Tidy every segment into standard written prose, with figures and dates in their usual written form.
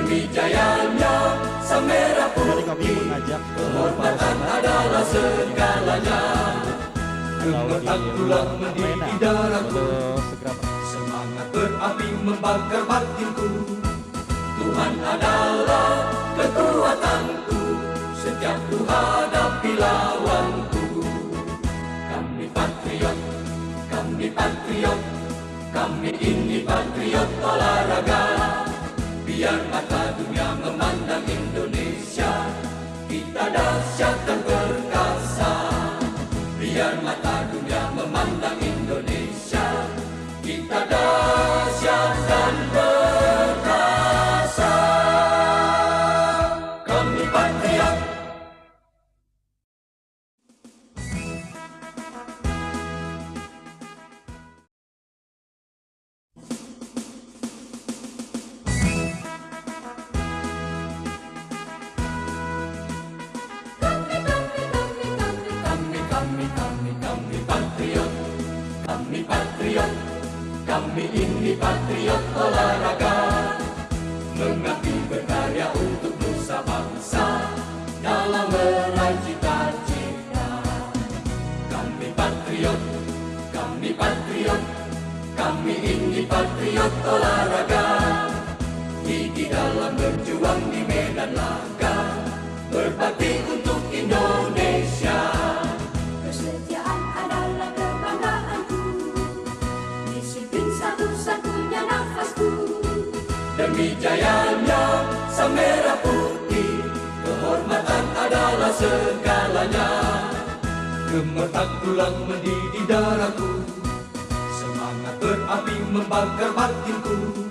Demi jayanya sang merah putih, kehormatan adalah segalanya. Gemetar tulang mendidih darahku, semangat berapi membakar batinku. Tuhan adalah kekuatanku, setiap ku hadapi lawanku. Kami patriot, kami patriot, kami ini patriot olahraga. Biar mata dunia memandang Indonesia, kita dahsyat dan perkasa. Biar mata dunia memandang Indonesia, kita dahsyat dan perkasa. Kami patriot. Kami patriot, kami ini patriot olahraga. Mengabdi berkarya untuk nusa bangsa, dalam meraih cita-cita. Kami patriot, kami patriot, kami ini patriot olahraga. Gigi dalam berjuang di medan laga, berbakti untuk Indonesia. Kesetiaan adalah kebanggaanku, disiplin satu-satunya nafasku. Demi jayanya sang merah putih, kehormatan adalah segalanya. Gemetar tulang mendidih darahku, semangat berapi membakar batinku.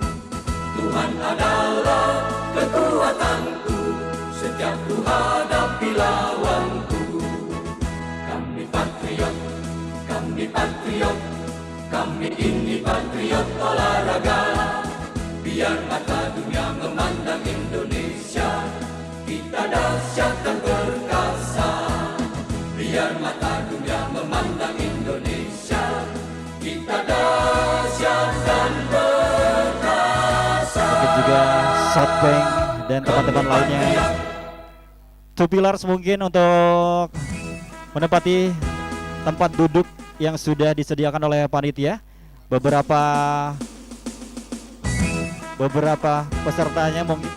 Tuhan adalah kekuatanku, setiap ku hadapi lawanku. Kami patriot, kami patriot, kami ini patriot olahraga. Biar mata dunia memandang Indonesia, kita dahsyat dan perkasa. Biar mata dunia memandang Indonesia, kita dahsyat dan perkasa. Mungkin juga Southbank dan teman-teman lainnya. Two Pillars mungkin untuk menempati tempat duduk yang sudah disediakan oleh panitia. Beberapa pesertanya mungkin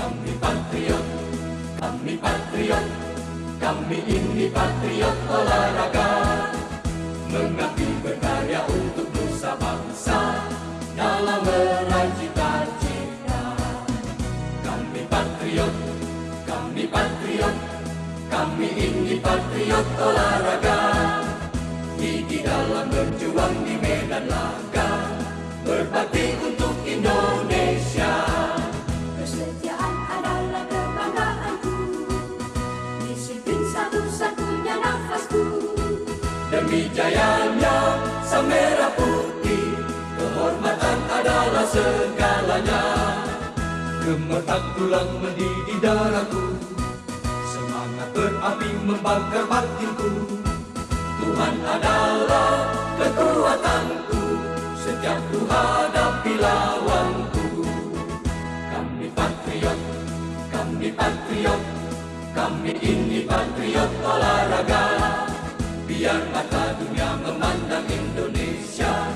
Kami patriot, kami patriot, kami ini patriot olahraga. Mengabdi berkarya untuk nusa bangsa, dalam meraih cita-cita. Kami patriot, kami patriot, kami ini patriot olahraga. Gigi dalam berjuang di medan laga, berbakti untuk Indonesia. Kesetiaan adalah kebanggaanku, disiplin satu-satunya nafasku. Demi jayanya sang merah putih, kehormatan adalah segalanya. Gemetar tulang mendidih darahku, semangat berapi membakar batinku. Tuhan adalah kekuatanku, setiap ku hadapi lawanku. Kami patriot, kami patriot, kami ini patriot olahraga. Biar mata dunia memandang Indonesia,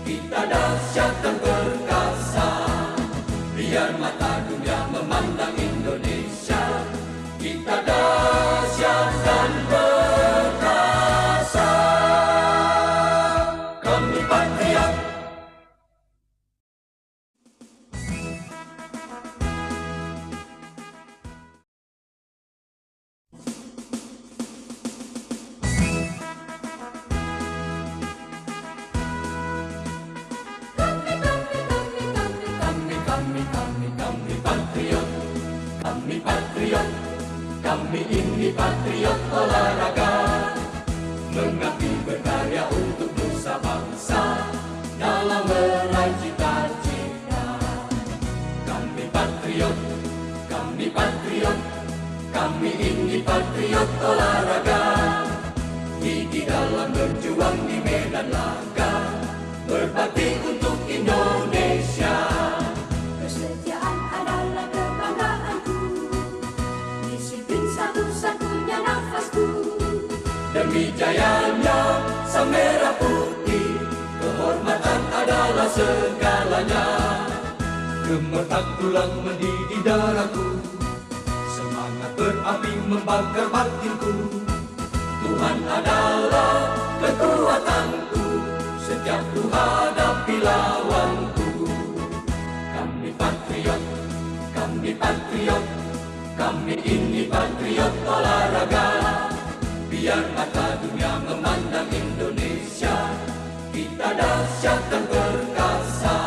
kita dahsyat dan perkasa. Biar mata dunia memandang Indonesia, kita dahsyat dan perkasa. Kami patriot. Kami patriot, kami patriot, kami ini patriot olahraga. Mengabdi berkarya untuk nusa bangsa, dalam meraih cita-cita. Kami patriot, kami patriot, kami ini patriot olahraga. Gigi dalam berjuang di medan laga, berbakti untuk Indonesia. Kesetiaan adalah kebanggaanku, disiplin satu-satunya nafasku. Demi jayanya sang merah putih, kehormatan adalah segalanya. Gemetar tulang mendidih darahku, semangat berapi membakar batinku. Tuhan adalah kekuatanku, setiap ku hadapi lawanku. Kami patriot, kami patriot, kami ini patriot olahraga. Biar mata dunia memandang Indonesia, kita dahsyat dan perkasa.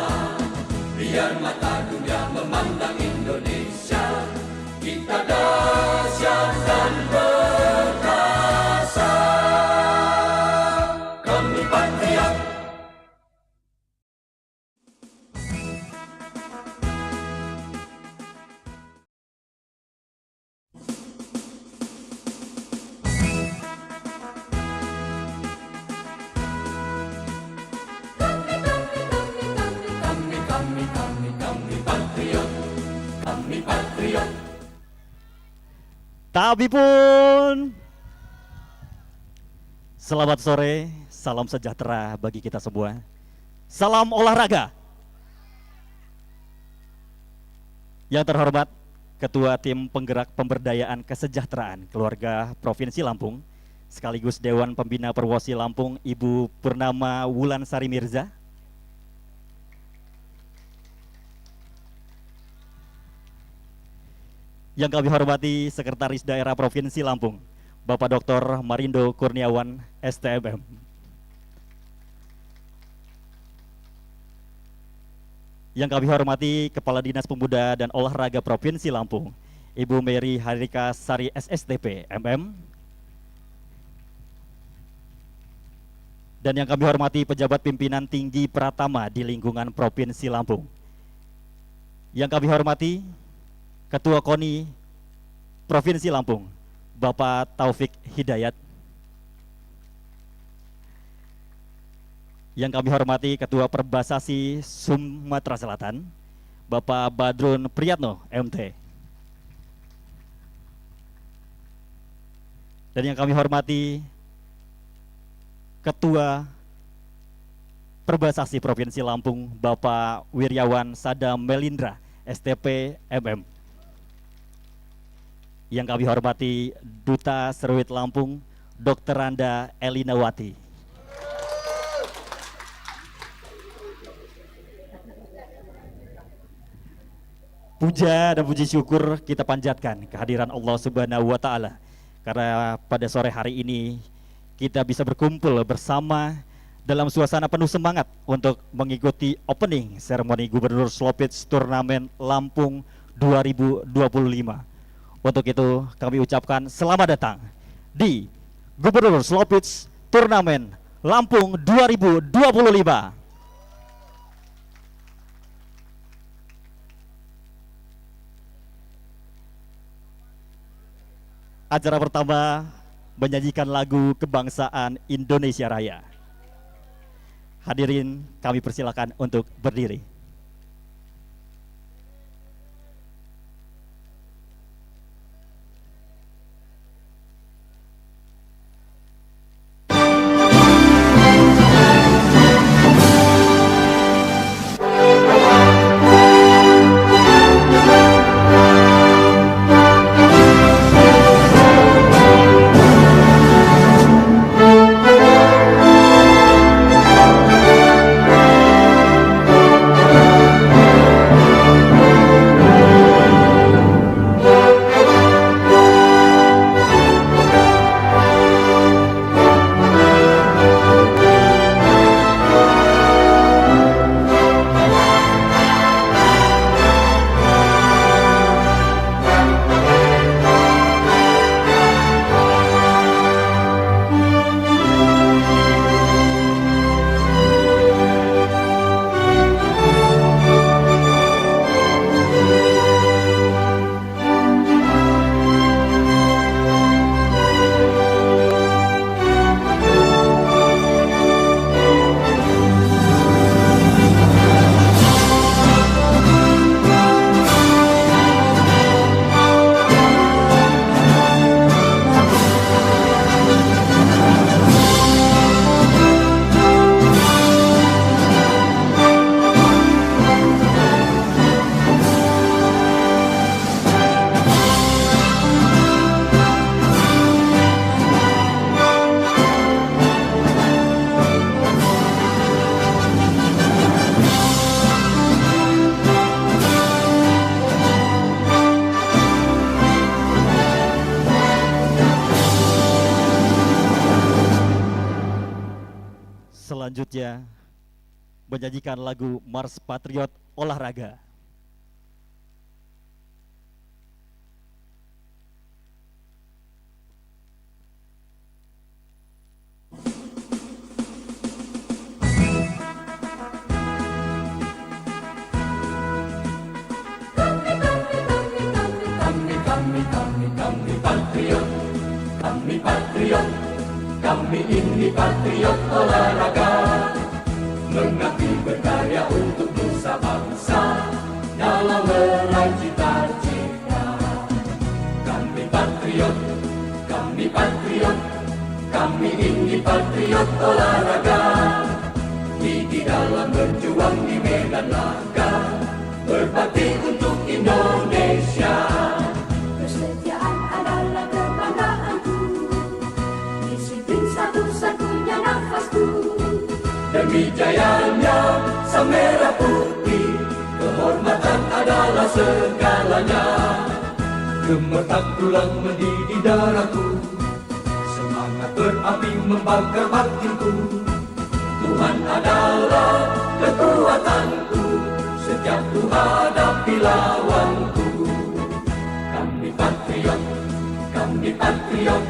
Biar mata dunia memandang Indonesia, kita dahsyat dan perkasa. Kami patriot. Kami patriot, kami patriot. Tapi pun selamat sore, salam sejahtera bagi kita semua. Salam olahraga. Yang terhormat Ketua Tim Penggerak Pemberdayaan Kesejahteraan Keluarga Provinsi Lampung, sekaligus Dewan Pembina Perwosi Lampung, Ibu Purnama Wulansari Mirza. Yang kami hormati Sekretaris Daerah Provinsi Lampung, Bapak Dr. Marindo Kurniawan, STMM. Yang kami hormati Kepala Dinas Pemuda dan Olahraga Provinsi Lampung, Ibu Mary Harika Sari SSTP, MM. Dan yang kami hormati pejabat pimpinan tinggi Pratama di lingkungan Provinsi Lampung. Yang kami hormati Ketua KONI Provinsi Lampung, Bapak Taufik Hidayat. Yang kami hormati Ketua Perbasasi Sumatera Selatan, Bapak Badrun Priyatno, MT. Dan yang kami hormati Ketua Perbasasi Provinsi Lampung, Bapak Wiryawan Sada Melindra, STP, MM. Yang kami hormati Duta Seruit Lampung, Dr. Randa Elinawati. Puja dan puji syukur kita panjatkan kehadiran Allah Subhanahu wa Ta'ala, karena pada sore hari ini kita bisa berkumpul bersama dalam suasana penuh semangat untuk mengikuti opening seremoni Gubernur Slow Pitch Turnamen Lampung 2025. Untuk itu kami ucapkan selamat datang di Gubernur Slow Pitch Turnamen Lampung 2025. Acara pertama menyanyikan lagu kebangsaan Indonesia Raya. Hadirin kami persilakan untuk berdiri. selanjutnya menyanyikan lagu Mars Patriot Olahraga. Kami patriot, kami patriot, kami ini patriot olahraga. Mengabdi berkarya untuk nusa bangsa dalam meraih cita-cita. Kami patriot, kami patriot, kami ini patriot olahraga. Gigi dalam berjuang di medan laga, berbakti untuk Indonesia. Kesetiaan adalah kebanggaanku, disiplin satu-satunya nafasku. Demi jayanya sang merah putih, kehormatan adalah segalanya. Gemetar tulang mendidih darahku, semangat berapi membakar batinku. Tuhan adalah kekuatanku, setiap ku hadapi lawanku. Kami patriot, kami patriot,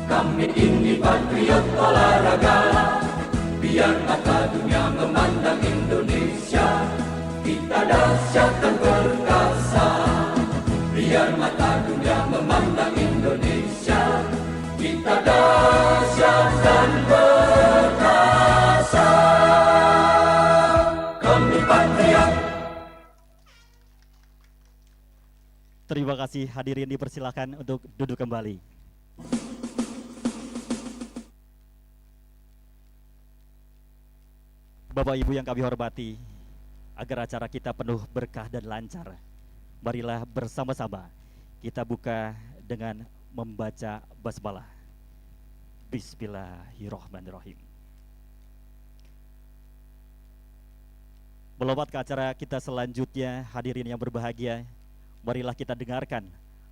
kami ini patriot olahraga. Biar mata dunia memandang Indonesia, kita dahsyat dan perkasa. Biar mata dunia memandang Indonesia, kita dahsyat dan perkasa. Kami patriot. Terima kasih, hadirin dipersilakan untuk duduk kembali. Bapak Ibu yang kami hormati, agar acara kita penuh berkah dan lancar, marilah bersama-sama kita buka dengan membaca basmalah. Bismillahirrahmanirrahim. Melompat ke acara kita selanjutnya, hadirin yang berbahagia, marilah kita dengarkan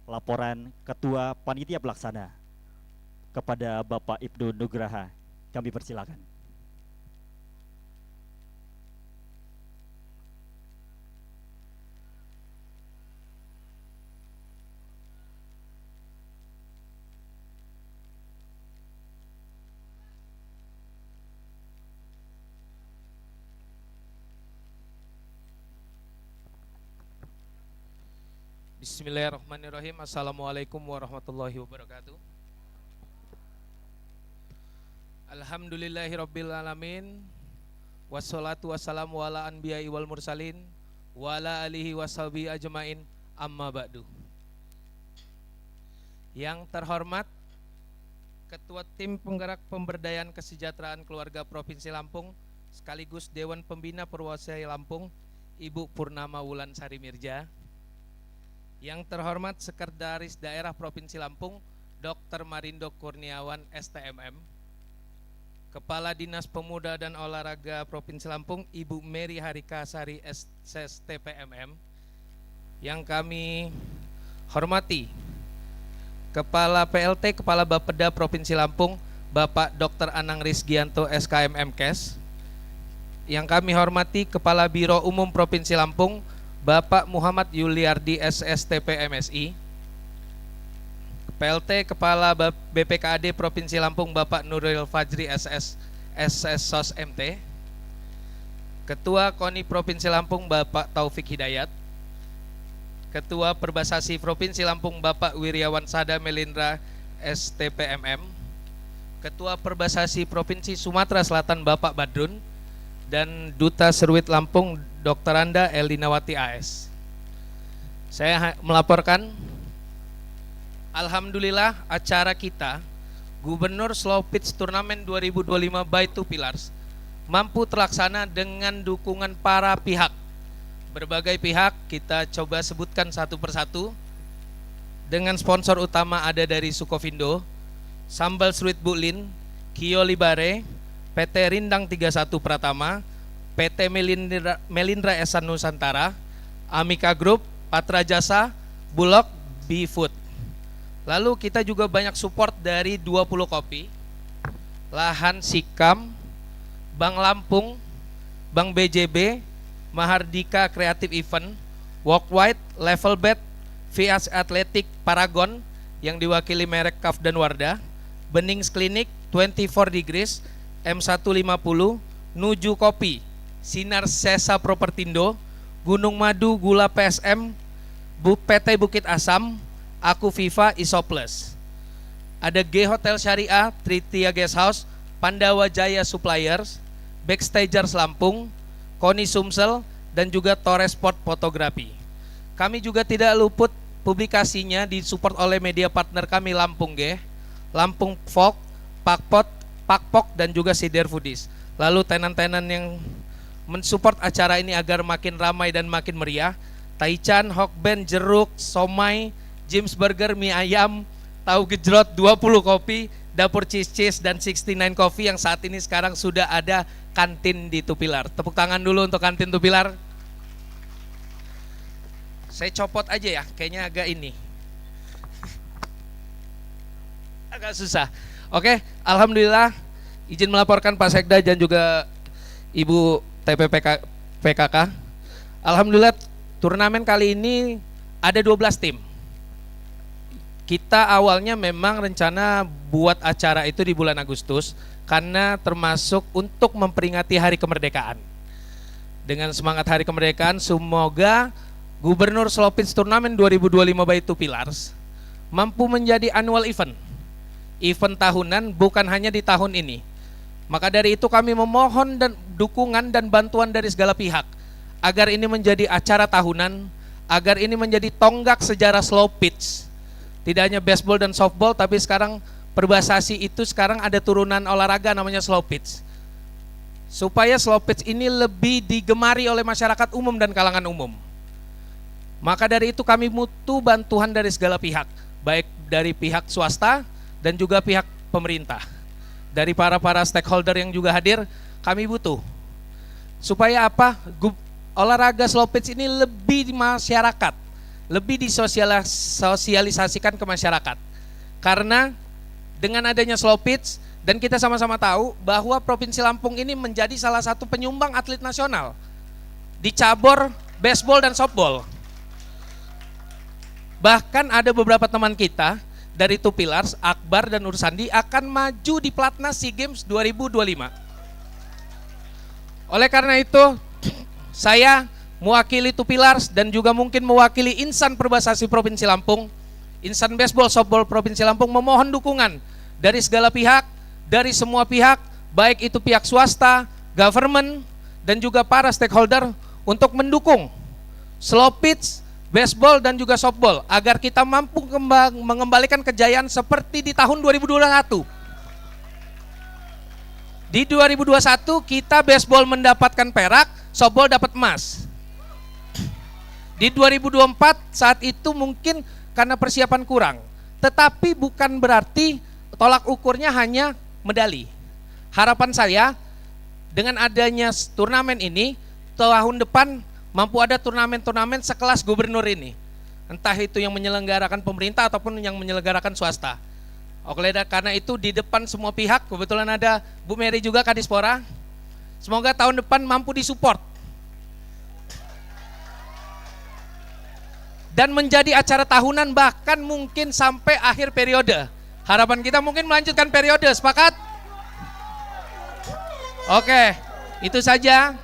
laporan Ketua Panitia Pelaksana kepada Bapak Ibnu Nugraha. Kami persilakan. Bismillahirrahmanirrahim. Assalamualaikum warahmatullahi wabarakatuh. Alhamdulillahirabbil alamin. Wassalatu wassalamu ala anbiya'i wal mursalin wa ala alihi washabihi ajmain, amma ba'du. Yang terhormat Ketua Tim Penggerak Pemberdayaan Kesejahteraan Keluarga Provinsi Lampung sekaligus Dewan Pembina Perwakilan Lampung, Ibu Purnama Wulansari Mirja. Yang terhormat Sekretaris Daerah Provinsi Lampung, Dr. Marindo Kurniawan STMM. Kepala Dinas Pemuda dan Olahraga Provinsi Lampung, Ibu Mary Harikasari SSTPMM. Yang kami hormati Kepala PLT, Kepala Bapeda Provinsi Lampung, Bapak Dr. Anang Rizgianto SKMMKes. Yang kami hormati Kepala Biro Umum Provinsi Lampung, Bapak Muhammad Yuliardi SSTP MSI. PLT Kepala BPKAD Provinsi Lampung, Bapak Nuril Fajri SS SSOS MT. Ketua KONI Provinsi Lampung, Bapak Taufik Hidayat. Ketua Perbasasi Provinsi Lampung, Bapak Wiryawan Sada Melindra STPMM. Ketua Perbasasi Provinsi Sumatera Selatan, Bapak Badrun. Dan Duta Seruit Lampung, Dr. Anda Elinawati AS. Saya melaporkan, alhamdulillah acara kita Gubernur Slow Pitch Turnamen 2025 by Two Pillars mampu terlaksana dengan dukungan para pihak. Berbagai pihak kita coba sebutkan satu persatu. Dengan sponsor utama ada dari Sukovindo, Sambal Sweet Bulin, Kio Libare, PT Rindang 31 Pratama, PT Melindra Esan Nusantara, Amika Group, Patra Jasa, Bulog, B-Food. Lalu kita juga banyak support dari 20 Kopi, Lahan Sikam, Bank Lampung, Bank BJB, Mahardika Creative Event, Walk White, Level Bet, VS Athletic Paragon yang diwakili merek Kaf dan Wardah, Benings Clinic, 24 Degrees, M150, Nuju Kopi, Sinar Sesa Propertindo, Gunung Madu Gula PSM, PT Bukit Asam, Aku Viva Isoplus. Ada G Hotel Syariah, Tritia Guest House, Pandawa Jaya Suppliers, Backstagers Lampung, Koni Sumsel, dan juga Torres Sport Fotografi. Kami juga tidak luput publikasinya disupport oleh media partner kami Lampung G, Lampung Folk, Pakpok, dan juga Sider Foodies. Lalu tenan-tenan yang mensupport acara ini agar makin ramai dan makin meriah, Taichan, Hokben, Jeruk, Somai, James Burger, Mie Ayam, Tahu Gejrot, 20 kopi, Dapur Cheese dan 69 Coffee yang saat ini sekarang sudah ada kantin di Tupilar. Tepuk tangan dulu untuk kantin Tupilar. Saya copot aja ya, kayaknya agak ini. Agak susah. Oke, alhamdulillah izin melaporkan Pak Sekda dan juga Ibu PKK. Alhamdulillah turnamen kali ini ada 12 tim. Kita awalnya memang rencana buat acara itu di bulan Agustus karena termasuk untuk memperingati Hari Kemerdekaan. Dengan semangat Hari Kemerdekaan, semoga Gubernur Slopins Turnamen 2025 by Two Pillars mampu menjadi annual event tahunan, bukan hanya di tahun ini. Maka dari itu kami memohon dan dukungan dan bantuan dari segala pihak agar ini menjadi acara tahunan, agar ini menjadi tonggak sejarah slow pitch. Tidak hanya baseball dan softball, tapi sekarang perbasasi itu sekarang ada turunan olahraga namanya slow pitch. Supaya slow pitch ini lebih digemari oleh masyarakat umum dan kalangan umum. Maka dari itu kami butuh bantuan dari segala pihak, baik dari pihak swasta dan juga pihak pemerintah. Dari para stakeholder yang juga hadir, kami butuh. Supaya apa? Olahraga slow pitch ini lebih di masyarakat, lebih disosialisasikan ke masyarakat. Karena dengan adanya slow pitch, dan kita sama-sama tahu bahwa Provinsi Lampung ini menjadi salah satu penyumbang atlet nasional di cabur baseball dan softball. Bahkan ada beberapa teman kita dari Two Pillars, Akbar dan Ursandi akan maju di Platnas SEA Games 2025. Oleh karena itu, saya mewakili Two Pillars dan juga mungkin mewakili Insan Perbasasi Provinsi Lampung, Insan Baseball Softball Provinsi Lampung memohon dukungan dari segala pihak, dari semua pihak, baik itu pihak swasta, government, dan juga para stakeholder untuk mendukung slow pitch, baseball dan juga softball agar kita mampu mengembalikan kejayaan seperti di tahun 2021. Di 2021 kita baseball mendapatkan perak, softball dapat emas. Di 2024 saat itu mungkin karena persiapan kurang, tetapi bukan berarti tolak ukurnya hanya medali. Harapan saya dengan adanya turnamen ini, tahun depan mampu ada turnamen-turnamen sekelas gubernur ini. Entah itu yang menyelenggarakan pemerintah ataupun yang menyelenggarakan swasta. Oleh karena itu di depan semua pihak, kebetulan ada Bu Mary juga Kadispora, semoga tahun depan mampu disupport dan menjadi acara tahunan bahkan mungkin sampai akhir periode. Harapan kita mungkin melanjutkan periode, sepakat? Oke, itu saja.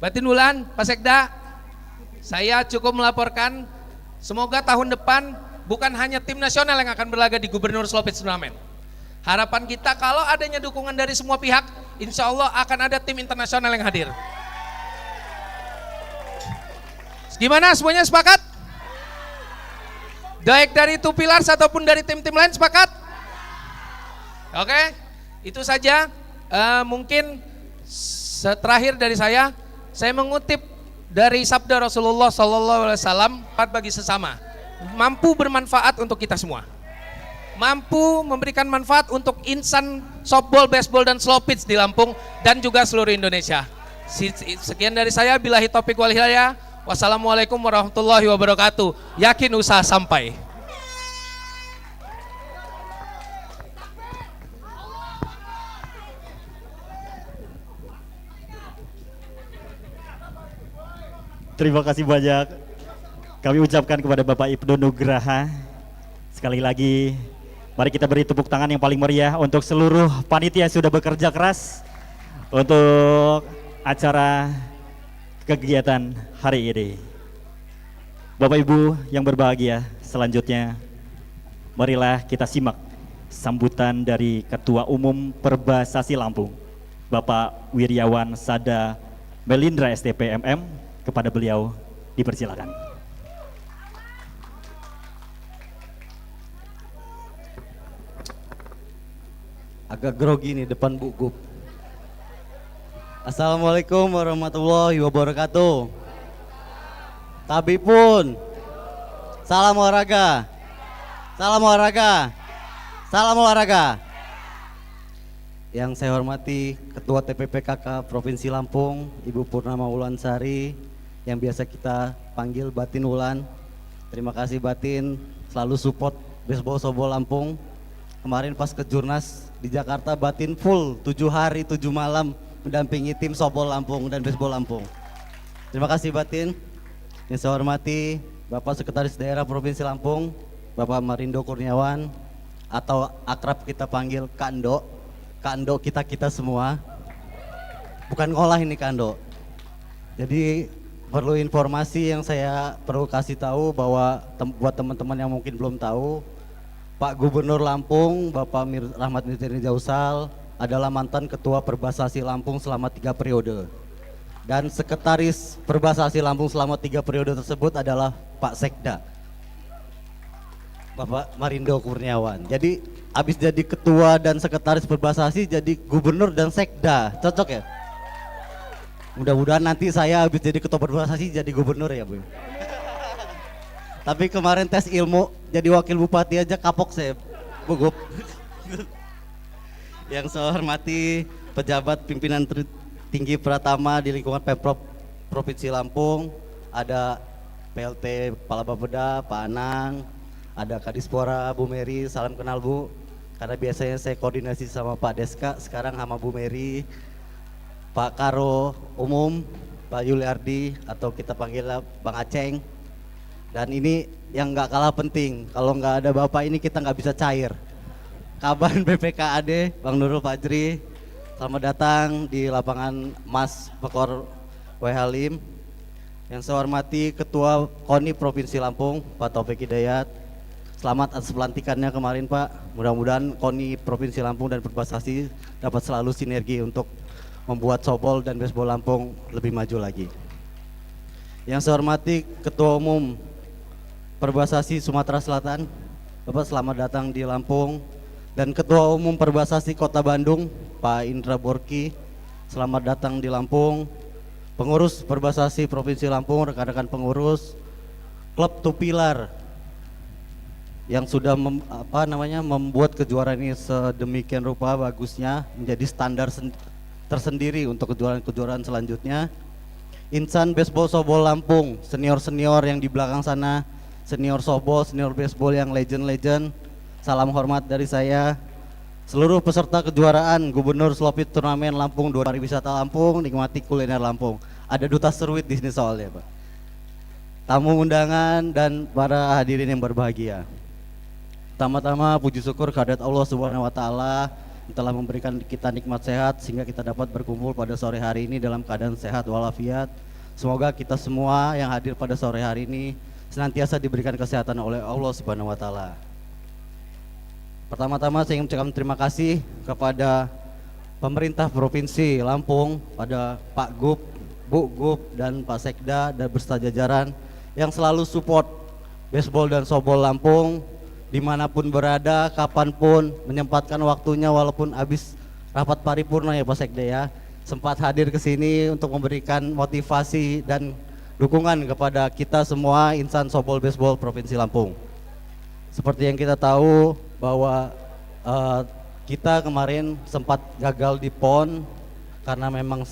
Batin Wulan, Pak Sekda, saya cukup melaporkan. Semoga tahun depan bukan hanya tim nasional yang akan berlaga di Gubernur Slow Pitch Turnamen. Harapan kita kalau adanya dukungan dari semua pihak, insya Allah akan ada tim internasional yang hadir. Gimana, semuanya sepakat? Baik dari Two Pillars ataupun dari tim-tim lain sepakat? Oke, itu saja. Mungkin terakhir dari saya mengutip dari sabda Rasulullah SAW, bagi sesama, mampu bermanfaat untuk kita semua, mampu memberikan manfaat untuk insan softball, baseball dan slow pitch di Lampung dan juga seluruh Indonesia. Sekian dari saya, billahi taufiq wal hidayah. Wassalamualaikum warahmatullahi wabarakatuh. Yakin usaha sampai. Terima kasih banyak. Kami ucapkan kepada Bapak Ibnu Nugraha. Sekali lagi, mari kita beri tepuk tangan yang paling meriah untuk seluruh panitia yang sudah bekerja keras untuk acara kegiatan hari ini. Bapak Ibu yang berbahagia, selanjutnya marilah kita simak sambutan dari Ketua Umum Perbasasi Lampung, Bapak Wiryawan Sada Melindra STP MM. Kepada beliau dipersilakan. Agak grogi nih depan Bu Gup. Assalamualaikum warahmatullahi wabarakatuh. Tabipun. Salam olahraga. Salam olahraga. Salam olahraga. Yang saya hormati Ketua TPPKK Provinsi Lampung, Ibu Purnama Wulansari, yang biasa kita panggil Batin Wulan. Terima kasih Batin, selalu support Baseball Sobol Lampung. Kemarin pas ke Jurnas di Jakarta, Batin full 7 hari 7 malam mendampingi tim Sobol Lampung dan Baseball Lampung. Terima kasih Batin. Yang saya hormati Bapak Sekretaris Daerah Provinsi Lampung, Bapak Marindo Kurniawan, atau akrab kita panggil Kando. Kando kita semua. Bukan ngolah ini Kando. Jadi perlu informasi yang saya perlu kasih tahu bahwa buat teman-teman yang mungkin belum tahu, Pak Gubernur Lampung, Bapak Rahmat Mirtani Jausal adalah mantan Ketua Perbasasi Lampung selama 3 periode. Dan Sekretaris Perbasasi Lampung selama 3 periode tersebut adalah Pak Sekda, Bapak Marindo Kurniawan. Jadi habis jadi Ketua dan Sekretaris Perbasasi jadi Gubernur dan Sekda, cocok ya? Mudah-mudahan nanti saya habis jadi Ketua Perbasasi jadi Gubernur ya Bu. Tapi kemarin tes ilmu jadi Wakil Bupati aja kapok saya, Bu Gup. Yang saya hormati pejabat pimpinan tinggi Pratama di lingkungan Pemprov Provinsi Lampung, ada PLT Kepala Bapeda, Pak Anang, ada Kadispora, Bu Mary, salam kenal Bu. Karena biasanya saya koordinasi sama Pak Deska, sekarang sama Bu Mary. Pak Karo Umum, Pak Yuliardi, atau kita panggil Bang Aceng. Dan ini yang nggak kalah penting, kalau nggak ada Bapak ini kita nggak bisa cair. Kaban BPKAD, Bang Nurul Fajri, selamat datang di lapangan Mas Pekor W. Halim. Yang saya hormati Ketua KONI Provinsi Lampung, Pak Taufik Hidayat. Selamat atas pelantikannya kemarin Pak. Mudah-mudahan KONI Provinsi Lampung dan Perbasasi dapat selalu sinergi untuk membuat Sobol dan Baseball Lampung lebih maju lagi. Yang saya hormati Ketua Umum Perbasasi Sumatera Selatan, Bapak selamat datang di Lampung. Dan Ketua Umum Perbasasi Kota Bandung, Pak Indra Borki, selamat datang di Lampung. Pengurus Perbasasi Provinsi Lampung, rekan-rekan pengurus, Klub Tupilar yang sudah membuat kejuaraan ini sedemikian rupa bagusnya menjadi standar tersendiri untuk kejuaraan selanjutnya. Insan Baseball Sobol Lampung, senior-senior yang di belakang sana, senior Sobol, senior baseball yang legend-legend, salam hormat dari saya. Seluruh peserta kejuaraan Gubernur Slopit Turnamen Lampung 2 Pariwisata Lampung, nikmati kuliner Lampung. Ada duta seruit di sini soalnya Pak. Tamu undangan dan para hadirin yang berbahagia. Pertama-tama puji syukur kehadirat Allah Subhanahu wa taala telah memberikan kita nikmat sehat sehingga kita dapat berkumpul pada sore hari ini dalam keadaan sehat walafiat. Semoga kita semua yang hadir pada sore hari ini senantiasa diberikan kesehatan oleh Allah Subhanahu wa taala. Pertama-tama saya ingin mengucapkan terima kasih kepada pemerintah Provinsi Lampung, pada Pak Gup, Bu Gup, dan Pak Sekda dan beserta jajaran yang selalu support baseball dan sobol Lampung dimanapun berada, kapanpun, menyempatkan waktunya walaupun habis rapat paripurna ya Pak Sekda ya, sempat hadir ke sini untuk memberikan motivasi dan dukungan kepada kita semua insan sobol baseball Provinsi Lampung. Seperti yang kita tahu bahwa kita kemarin sempat gagal di PON karena memang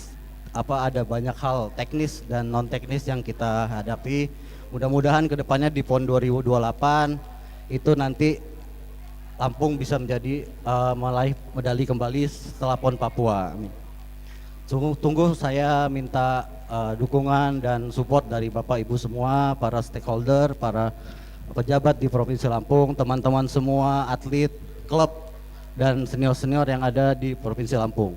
ada banyak hal teknis dan non teknis yang kita hadapi. Mudah-mudahan kedepannya di PON 2028 itu nanti Lampung bisa menjadi meraih medali kembali setelah PON Papua. Tunggu saya minta dukungan dan support dari Bapak Ibu semua, para stakeholder, para pejabat di Provinsi Lampung, teman-teman semua, atlet, klub, dan senior-senior yang ada di Provinsi Lampung.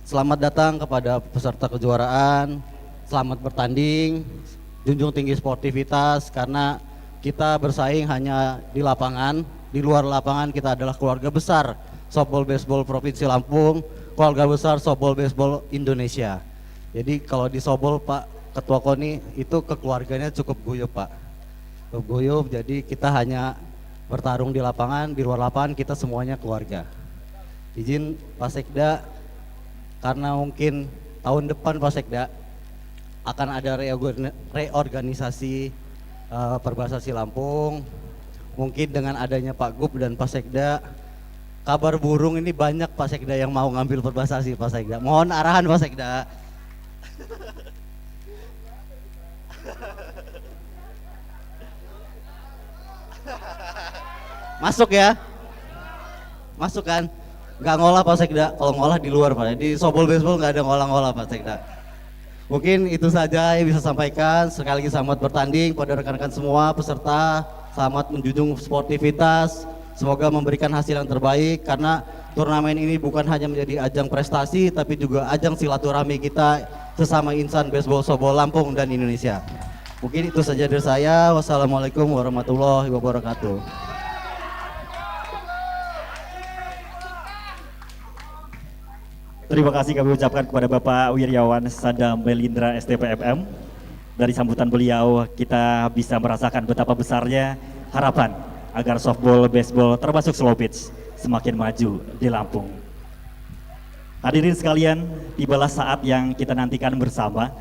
Selamat datang kepada peserta kejuaraan, selamat bertanding, junjung tinggi sportivitas karena kita bersaing hanya di lapangan, di luar lapangan kita adalah keluarga besar softball baseball Provinsi Lampung, keluarga besar softball baseball Indonesia. Jadi kalau di softball Pak Ketua KONI itu kekeluarganya cukup guyup Pak, cukup guyup. Jadi kita hanya bertarung di lapangan, di luar lapangan kita semuanya keluarga. Izin Pak Sekda, karena mungkin tahun depan Pak Sekda akan ada reorganisasi Perbasasi Lampung. Mungkin dengan adanya Pak Gub dan Pak Sekda, kabar burung ini banyak Pak Sekda yang mau ngambil Perbasasi Pak Sekda. Mohon arahan Pak Sekda. Masuk ya? Masuk kan? Nggak ngolah Pak Sekda, kalau ngolah di luar Pak. Di softball baseball nggak ada ngolah-ngolah Pak Sekda. Mungkin itu saja yang bisa sampaikan. Sekali lagi selamat bertanding pada rekan-rekan semua peserta. Selamat menjunjung sportivitas. Semoga memberikan hasil yang terbaik karena turnamen ini bukan hanya menjadi ajang prestasi tapi juga ajang silaturahmi kita sesama insan baseball softball Lampung dan Indonesia. Mungkin itu saja dari saya. Wassalamualaikum warahmatullahi wabarakatuh. Terima kasih kami ucapkan kepada Bapak Wiryawan Sada Melindra STPFM. Dari sambutan beliau kita bisa merasakan betapa besarnya harapan agar softball, baseball termasuk slow pitch semakin maju di Lampung. Hadirin sekalian, tibalah saat yang kita nantikan bersama,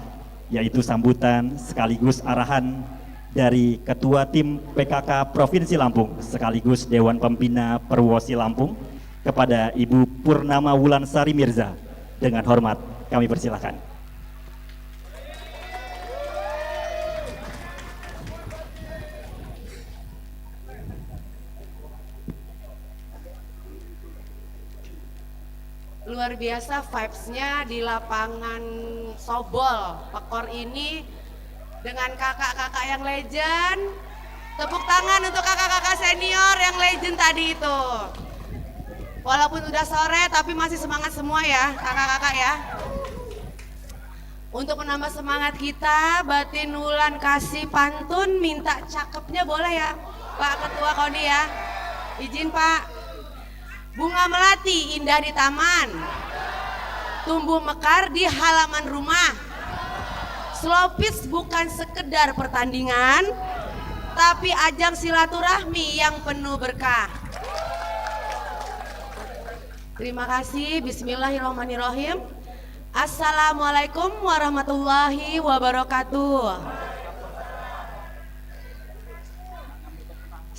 yaitu sambutan sekaligus arahan dari Ketua Tim PKK Provinsi Lampung sekaligus Dewan Pembina Perwosi Lampung kepada Ibu Purnama Wulansari Mirza. Dengan hormat kami persilakan. Luar biasa vibes-nya di lapangan softball Pekor ini dengan kakak-kakak yang legend. Tepuk tangan untuk kakak-kakak senior yang legend tadi itu. Walaupun udah sore tapi masih semangat semua ya kakak-kakak ya. Untuk menambah semangat kita, Batin Wulan kasih pantun minta cakepnya boleh ya Pak Ketua KONI ya. Izin Pak. Bunga melati indah di taman, tumbuh mekar di halaman rumah. Slow pitch bukan sekedar pertandingan, tapi ajang silaturahmi yang penuh berkah. Terima kasih. Bismillahirrahmanirrahim. Assalamualaikum warahmatullahi wabarakatuh.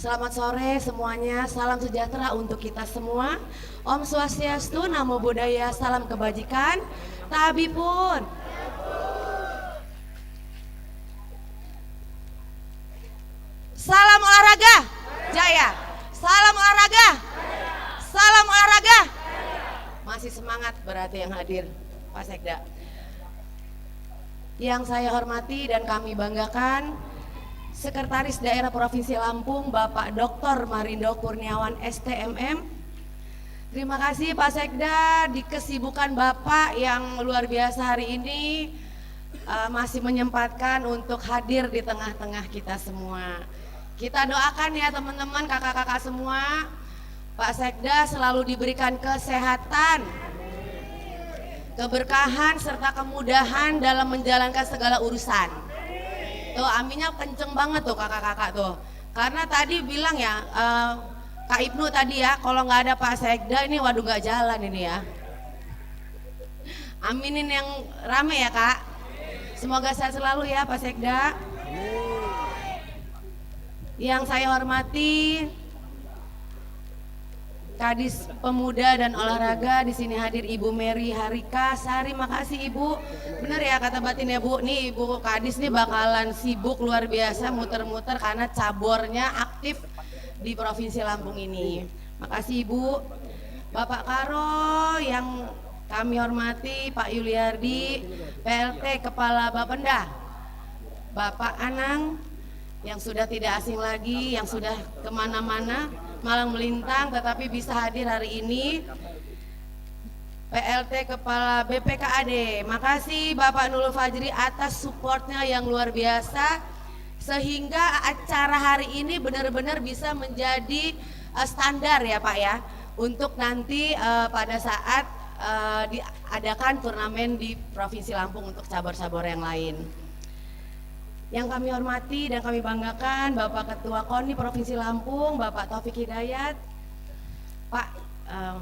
Selamat sore semuanya. Salam sejahtera untuk kita semua. Om Swastiastu, Namo Buddhaya, salam kebajikan. Tabipun. Salam olahraga. Jaya. Salam olahraga. Salam olahraga. Masih semangat berarti yang hadir Pak Sekda. Yang saya hormati dan kami banggakan Sekretaris Daerah Provinsi Lampung Bapak Dr. Marindo Kurniawan STMM. Terima kasih Pak Sekda di kesibukan Bapak yang luar biasa hari ini masih menyempatkan untuk hadir di tengah-tengah kita semua. Kita doakan ya teman-teman, kakak-kakak semua, Pak Sekda selalu diberikan kesehatan, keberkahan serta kemudahan dalam menjalankan segala urusan. Tuh aminnya kenceng banget tuh kakak-kakak tuh. Karena tadi bilang ya Kak Ibnu tadi ya, kalau nggak ada Pak Sekda ini waduh nggak jalan ini ya. Aminin yang rame ya Kak. Semoga sehat selalu ya Pak Sekda. Yang saya hormati Kadis Pemuda dan Olahraga, di sini hadir Ibu Mary Harika Sari. Makasih Ibu. Bener ya kata Batin ya Bu, nih Ibu Kadis nih bakalan sibuk luar biasa muter-muter karena cabornya aktif di Provinsi Lampung ini. Makasih Ibu. Bapak Karo yang kami hormati Pak Yuliardi, PLT Kepala Bapenda, Bapak Anang, yang sudah tidak asing lagi, yang sudah kemana-mana, malang melintang, tetapi bisa hadir hari ini, PLT Kepala BPKAD. Makasih Bapak Nurul Fajri atas supportnya yang luar biasa, sehingga acara hari ini benar-benar bisa menjadi standar ya Pak ya, untuk nanti pada saat diadakan turnamen di Provinsi Lampung untuk cabur-cabur yang lain. Yang kami hormati dan kami banggakan Bapak Ketua KONI Provinsi Lampung, Bapak Taufik Hidayat. Pak,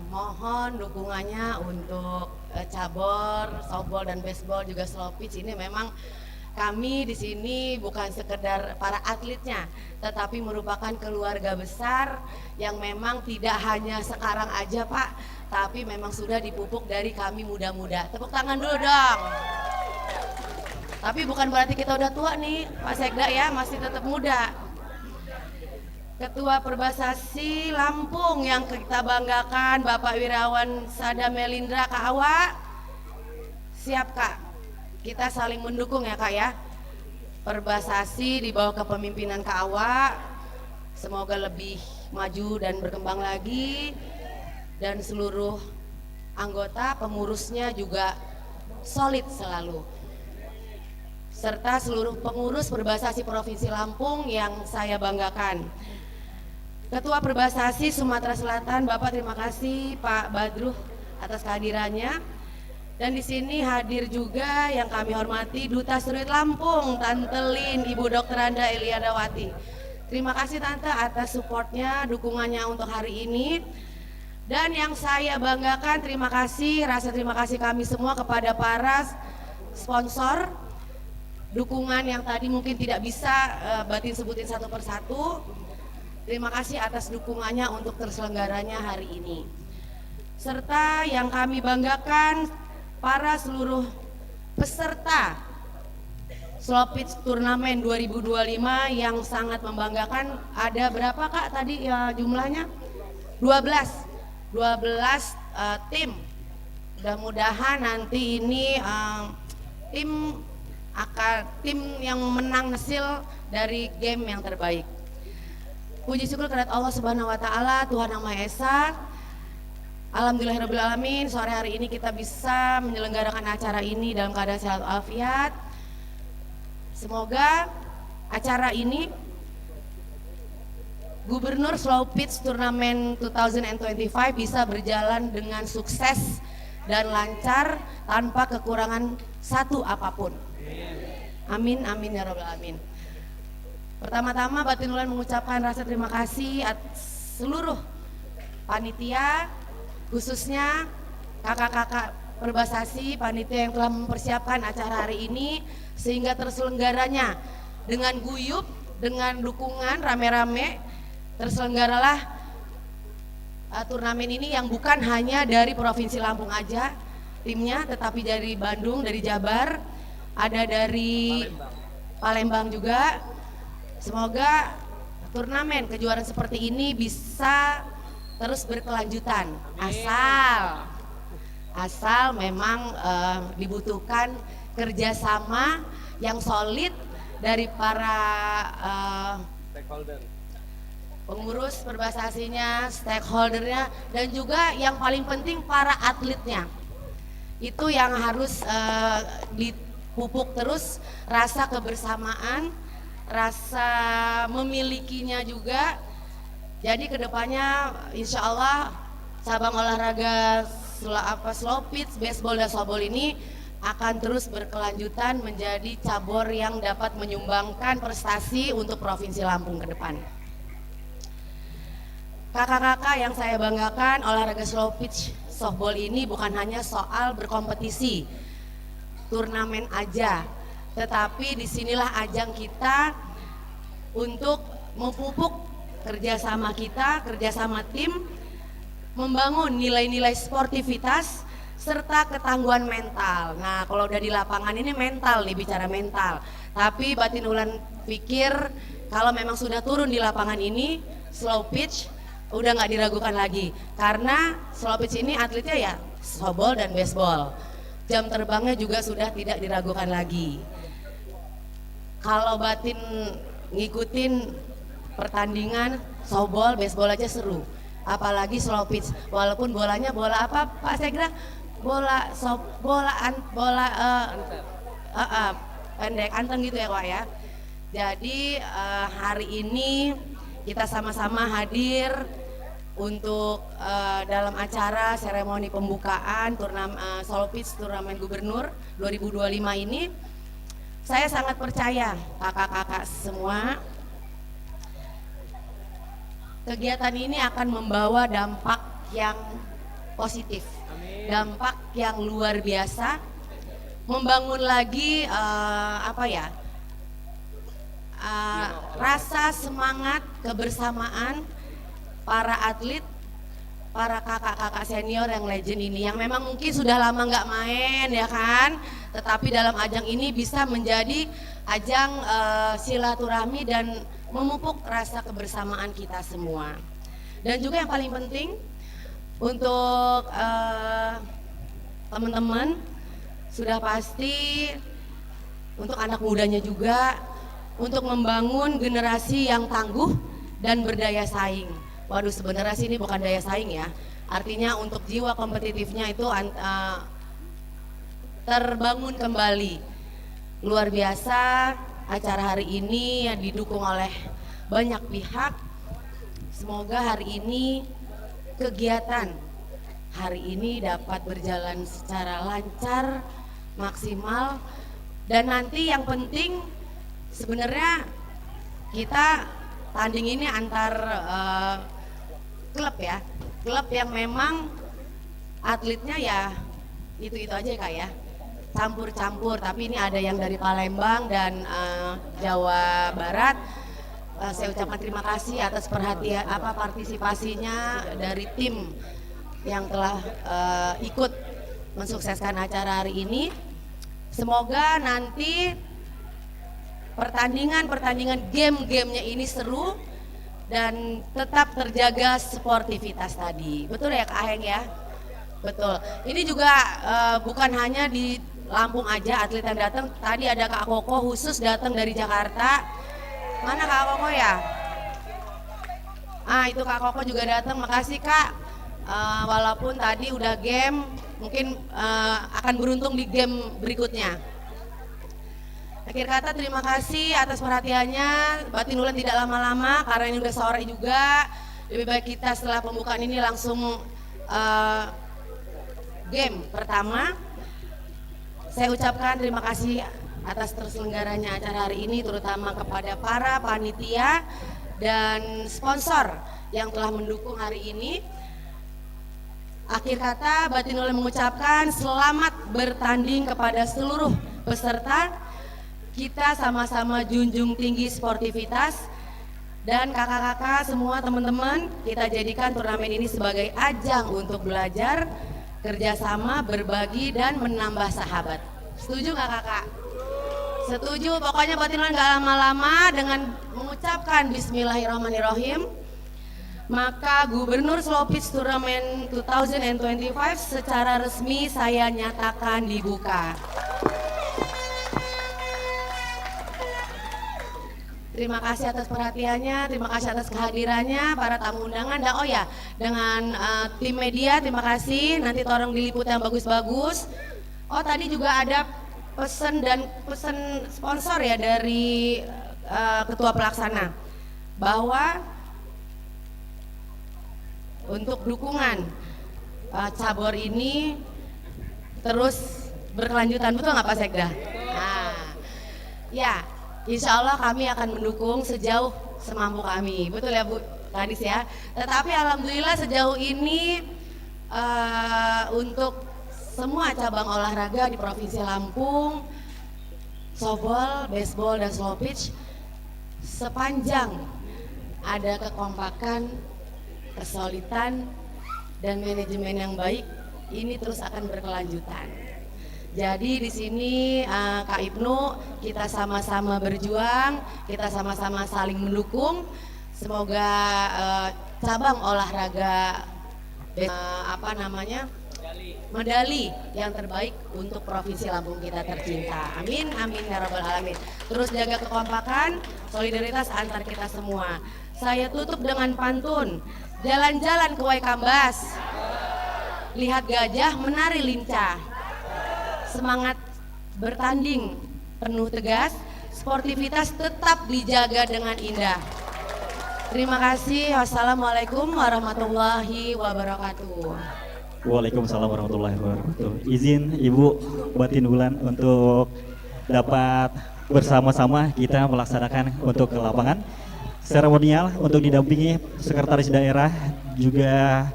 mohon dukungannya untuk cabur, softball dan baseball juga slow pitch. Ini memang kami di sini bukan sekedar para atletnya, tetapi merupakan keluarga besar yang memang tidak hanya sekarang aja Pak, tapi memang sudah dipupuk dari kami muda-muda. Tepuk tangan dulu dong. Tapi bukan berarti kita udah tua nih Pak Sekda ya, masih tetap muda. Ketua Perbasasi Lampung yang kita banggakan Bapak Wirawan Sada Melindra Kak. Siap Kak, kita saling mendukung ya Kak ya. Perbasasi di bawah kepemimpinan Kak Awa, semoga lebih maju dan berkembang lagi, dan seluruh anggota pengurusnya juga solid selalu, serta seluruh pengurus Perbasasi Provinsi Lampung yang saya banggakan. Ketua Perbasasi Sumatera Selatan, Bapak terima kasih Pak Badruh atas kehadirannya. Dan di sini hadir juga yang kami hormati Duta Seruit Lampung, Tante Lin, Ibu Dr. Anda Eliadawati. Terima kasih Tante atas supportnya, dukungannya untuk hari ini. Dan yang saya banggakan, terima kasih, rasa terima kasih kami semua kepada para sponsor. Dukungan yang tadi mungkin tidak bisa Batin sebutin satu persatu. Terima kasih atas dukungannya untuk terselenggaranya hari ini. Serta yang kami banggakan, para seluruh peserta Slow Pitch Turnamen 2025 yang sangat membanggakan. Ada berapa Kak tadi ya jumlahnya? 12 tim. Mudah-mudahan nanti ini tim yang menang hasil dari game yang terbaik. Puji syukur kepada Allah Subhanahu wa taala, Tuhan Yang Maha Esa. Alhamdulillahirrahmanirrahim, sore hari ini kita bisa menyelenggarakan acara ini dalam keadaan sehat walafiat. Semoga acara ini Gubernur Slow Pitch Turnamen 2025 bisa berjalan dengan sukses dan lancar tanpa kekurangan satu apapun. Amin, amin ya rabbal alamin. Pertama-tama Batin Ulan mengucapkan rasa terima kasih atas seluruh panitia, khususnya kakak-kakak Perbasasi, panitia yang telah mempersiapkan acara hari ini sehingga terselenggaranya dengan guyup, dengan dukungan rame-rame, terselenggaralah turnamen ini yang bukan hanya dari Provinsi Lampung aja timnya, tetapi dari Bandung, dari Jabar, ada dari Palembang juga. Semoga turnamen kejuaraan seperti ini bisa terus berkelanjutan, asal memang dibutuhkan kerjasama yang solid dari para pengurus perbasasinya, stakeholdernya, dan juga yang paling penting para atletnya. Itu yang harus dipupuk terus, rasa kebersamaan, rasa memilikinya juga. Jadi kedepannya insya Allah cabang olahraga slow pitch, baseball dan softball ini akan terus berkelanjutan menjadi cabur yang dapat menyumbangkan prestasi untuk Provinsi Lampung ke depan. Kakak-kakak yang saya banggakan, olahraga slow pitch softball ini bukan hanya soal berkompetisi, turnamen aja, tetapi disinilah ajang kita untuk memupuk kerjasama kita, kerjasama tim, membangun nilai-nilai sportivitas serta ketangguhan mental. Nah, kalau udah di lapangan ini mental nih, bicara mental. Tapi Batin Ulan pikir kalau memang sudah turun di lapangan ini, slow pitch udah nggak diragukan lagi. Karena slow pitch ini atletnya ya softball dan baseball. Jam terbangnya juga sudah tidak diragukan lagi. Kalau Batin ngikutin pertandingan softball, baseball aja seru. Apalagi slow pitch. Walaupun bolanya bola apa Pak Sekda? Bola pendek anteng gitu ya Pak ya. Jadi hari ini kita sama-sama hadir untuk dalam acara seremoni pembukaan slow pitch turnamen gubernur 2025 ini. Saya sangat percaya kakak-kakak semua, kegiatan ini akan membawa dampak yang positif, dampak yang luar biasa, membangun lagi rasa semangat kebersamaan para atlet, para kakak-kakak senior yang legend ini, yang memang mungkin sudah lama nggak main ya kan, tetapi dalam ajang ini bisa menjadi ajang silaturahmi dan memupuk rasa kebersamaan kita semua. Dan juga yang paling penting untuk teman-teman, sudah pasti untuk anak mudanya juga, untuk membangun generasi yang tangguh dan berdaya saing. Waduh, sebenarnya sih ini bukan daya saing ya, artinya untuk jiwa kompetitifnya itu terbangun kembali. Luar biasa acara hari ini yang didukung oleh banyak pihak. Semoga hari ini kegiatan hari ini dapat berjalan secara lancar, maksimal, dan nanti yang penting sebenarnya kita tanding ini antar klub ya, klub yang memang atletnya ya itu aja Kak ya, campur-campur, tapi ini ada yang dari Palembang dan Jawa Barat. Saya ucapkan terima kasih atas perhatian partisipasinya dari tim yang telah ikut mensukseskan acara hari ini. Semoga nanti pertandingan game-gamenya ini seru dan tetap terjaga sportivitas tadi. Betul ya Kak Aheng ya? Betul. Ini juga bukan hanya di Lampung aja atlet yang datang. Tadi ada Kak Koko khusus datang dari Jakarta. Mana Kak Koko ya? Itu Kak Koko juga datang. Makasih Kak. Walaupun tadi udah game, mungkin akan beruntung di game berikutnya. Akhir kata terima kasih atas perhatiannya. Batin Ulan tidak lama-lama karena ini udah sore juga. Lebih baik kita setelah pembukaan ini langsung game pertama. Saya ucapkan terima kasih atas terselenggaranya acara hari ini, terutama kepada para panitia dan sponsor yang telah mendukung hari ini. Akhir kata Batin Ulan mengucapkan selamat bertanding kepada seluruh peserta. Kita sama-sama junjung tinggi sportivitas, dan kakak-kakak semua teman-teman, kita jadikan turnamen ini sebagai ajang untuk belajar, kerjasama, berbagi, dan menambah sahabat. Setuju nggak kakak? Setuju. Pokoknya Batin Ulan nggak lama-lama dengan mengucapkan Bismillahirrahmanirrahim, maka Gubernur Slow Pitch Turnamen 2025 secara resmi saya nyatakan dibuka. Terima kasih atas perhatiannya, terima kasih atas kehadirannya, para tamu undangan, dan oh ya, dengan tim media terima kasih, nanti tolong diliput yang bagus-bagus. Oh tadi juga ada pesan sponsor ya dari ketua pelaksana, bahwa untuk dukungan cabur ini terus berkelanjutan, betul nggak Pak Sekda? Nah, ya. Insya Allah kami akan mendukung sejauh semampu kami, betul ya Bu Kadis ya. Tetapi alhamdulillah sejauh ini untuk semua cabang olahraga di Provinsi Lampung, softball, baseball, dan slow pitch, sepanjang ada kekompakan, kesulitan, dan manajemen yang baik, ini terus akan berkelanjutan. Jadi di sini Kak Ibnu, kita sama-sama berjuang, kita sama-sama saling mendukung. Semoga cabang olahraga medali yang terbaik untuk Provinsi Lampung kita tercinta. Amin, amin ya rabbal alamin. Terus jaga kekompakan, solidaritas antar kita semua. Saya tutup dengan pantun. Jalan-jalan ke Waikambas, lihat gajah menari lincah. Semangat bertanding penuh tegas, sportivitas tetap dijaga dengan indah. Terima kasih. Wassalamualaikum warahmatullahi wabarakatuh. Waalaikumsalam warahmatullahi wabarakatuh. Izin Ibu Batin Wulan untuk dapat bersama-sama kita melaksanakan untuk ke lapangan seremonial untuk didampingi Sekretaris Daerah juga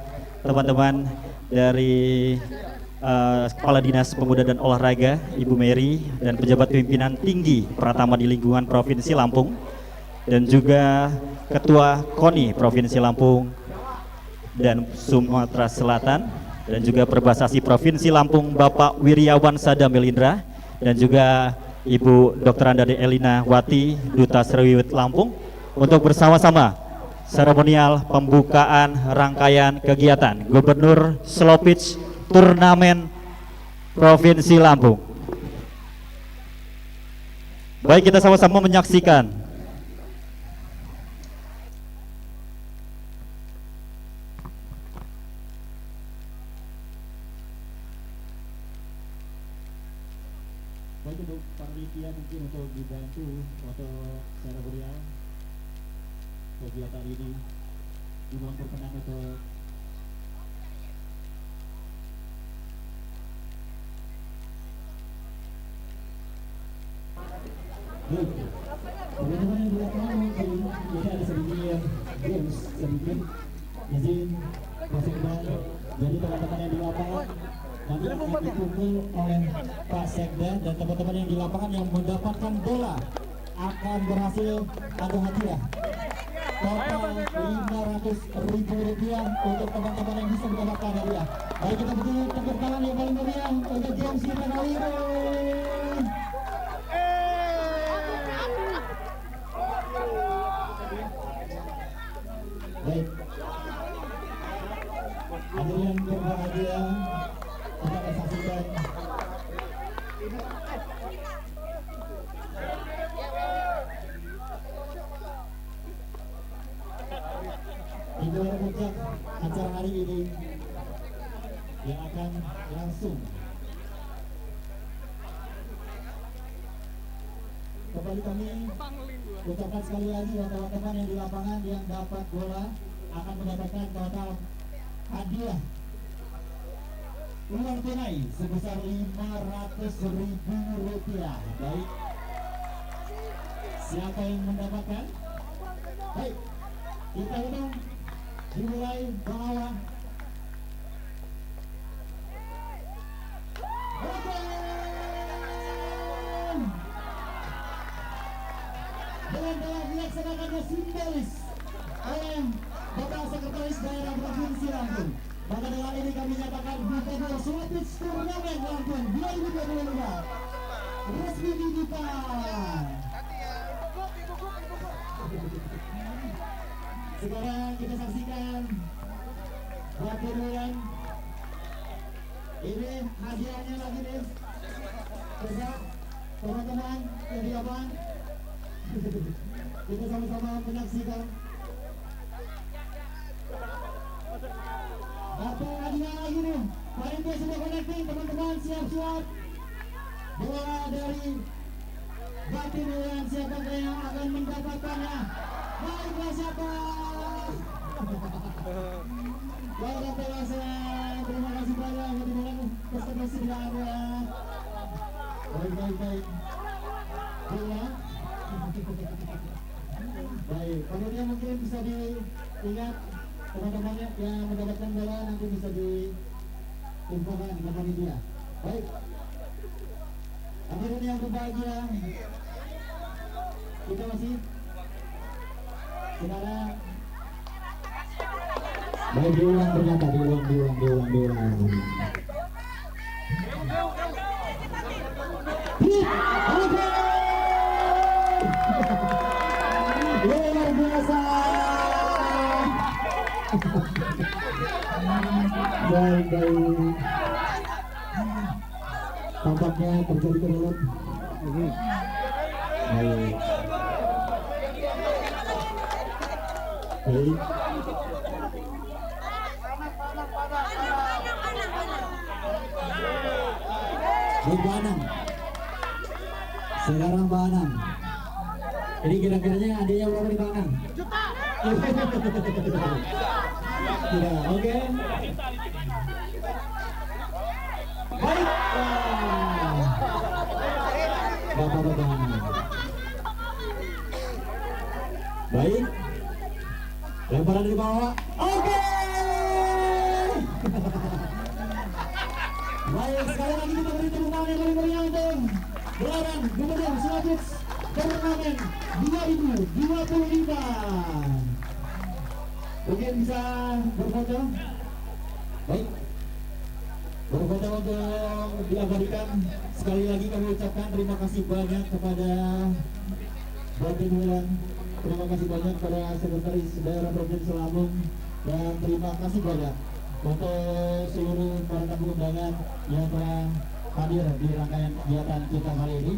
teman-teman dari Kepala Dinas Pemuda dan Olahraga Ibu Mary dan pejabat pimpinan tinggi Pratama di lingkungan Provinsi Lampung dan juga Ketua KONI Provinsi Lampung dan Sumatera Selatan dan juga Perbasasi Provinsi Lampung Bapak Wiryawan Sada Melindra dan juga Ibu Dr. Andade Elina Wati Duta Seriwit Lampung untuk bersama-sama seremonial pembukaan rangkaian kegiatan Gubernur Slow Pitch Turnamen Provinsi Lampung. Baik, kita sama-sama menyaksikan. Baik, untuk panitia mungkin untuk dibantu untuk seremonial kegiatan ini dimohon berkenan untuk baik, teman-teman yang di lapangan mungkin kita ada sedikit games sedikit izin Sekda. Jadi teman-teman yang di lapangan nanti akan dipukul oleh Pak Sekda dan teman-teman yang di lapangan yang mendapatkan bola akan berhasil ada hadiah total Rp500.000 untuk teman-teman yang bisa mendapatkan hadiah. Baik, kita beri tepuk tangan yang paling meriah untuk games kita kali ini. Baik, hadirin berbahagia, kita akan saksikan itu puncak acara hari ini yang akan langsung kembali kami ucapkan sekali lagi buat teman-teman yang di lapangan yang dapat bola akan mendapatkan total hadiah uang tunai sebesar Rp500.000. Baik, siapa yang mendapatkan? Baik, kita hitung dimulai bawah. Dengan telah dilaksanakannya simbolis oleh Bapak Sekretaris Daerah Provinsi Lampung, maka dengan ini kami nyatakan Gubernur Slow Pitch Turnamen Lampung 2022 resmi dibuka. Sekarang kita saksikan Bapak Wulan. Ini hadiahnya lagi nih. Besar teman-teman yang di lapangan. Kita sama-sama menyaksikan. Bapak hadiah lagi nih. Panitia sudah connecting, teman-teman siap-siap. Bola dari Bapak Wulan, siapa yang akan mendapatkannya? Baiklah, siapa? Baiklah, terima kasih banyak. Mudah-mudahan prestasi tidak ada. Baik. Bola. Baik, kemudian mungkin bisa diingat teman-temannya yang mendapatkan bola nanti bisa diinfokan ke panitia. Baik, hadirin yang berbahagia, kita masih sekarang baik diulang ternyata diulang. Luar biasa. Baik. tampaknya terjadi kendala. Baik. Baik. Baik, Mbak Anang. Sekarang Mbak Anang. Ini kira-kiranya adanya berapa nih Mbak Anang? Tidak, oke. Baik. Bapak-bapak. Baik. Lemparan dari bawah. Oke. Baik, sekali lagi kita beri tepuk tangan yang paling meriah untuk gelaran Gubernur Sulawesi Turnamen 2025. Mungkin bisa berfoto. Baik. Berfoto untuk diabadikan. Sekali lagi kami ucapkan terima kasih banyak kepada Bapak Bulan. Terima kasih banyak kepada Sekretaris Daerah Provinsi Lampung, dan terima kasih banyak untuk seluruh para tamu undangan yang telah hadir di rangkaian kegiatan kita kali ini.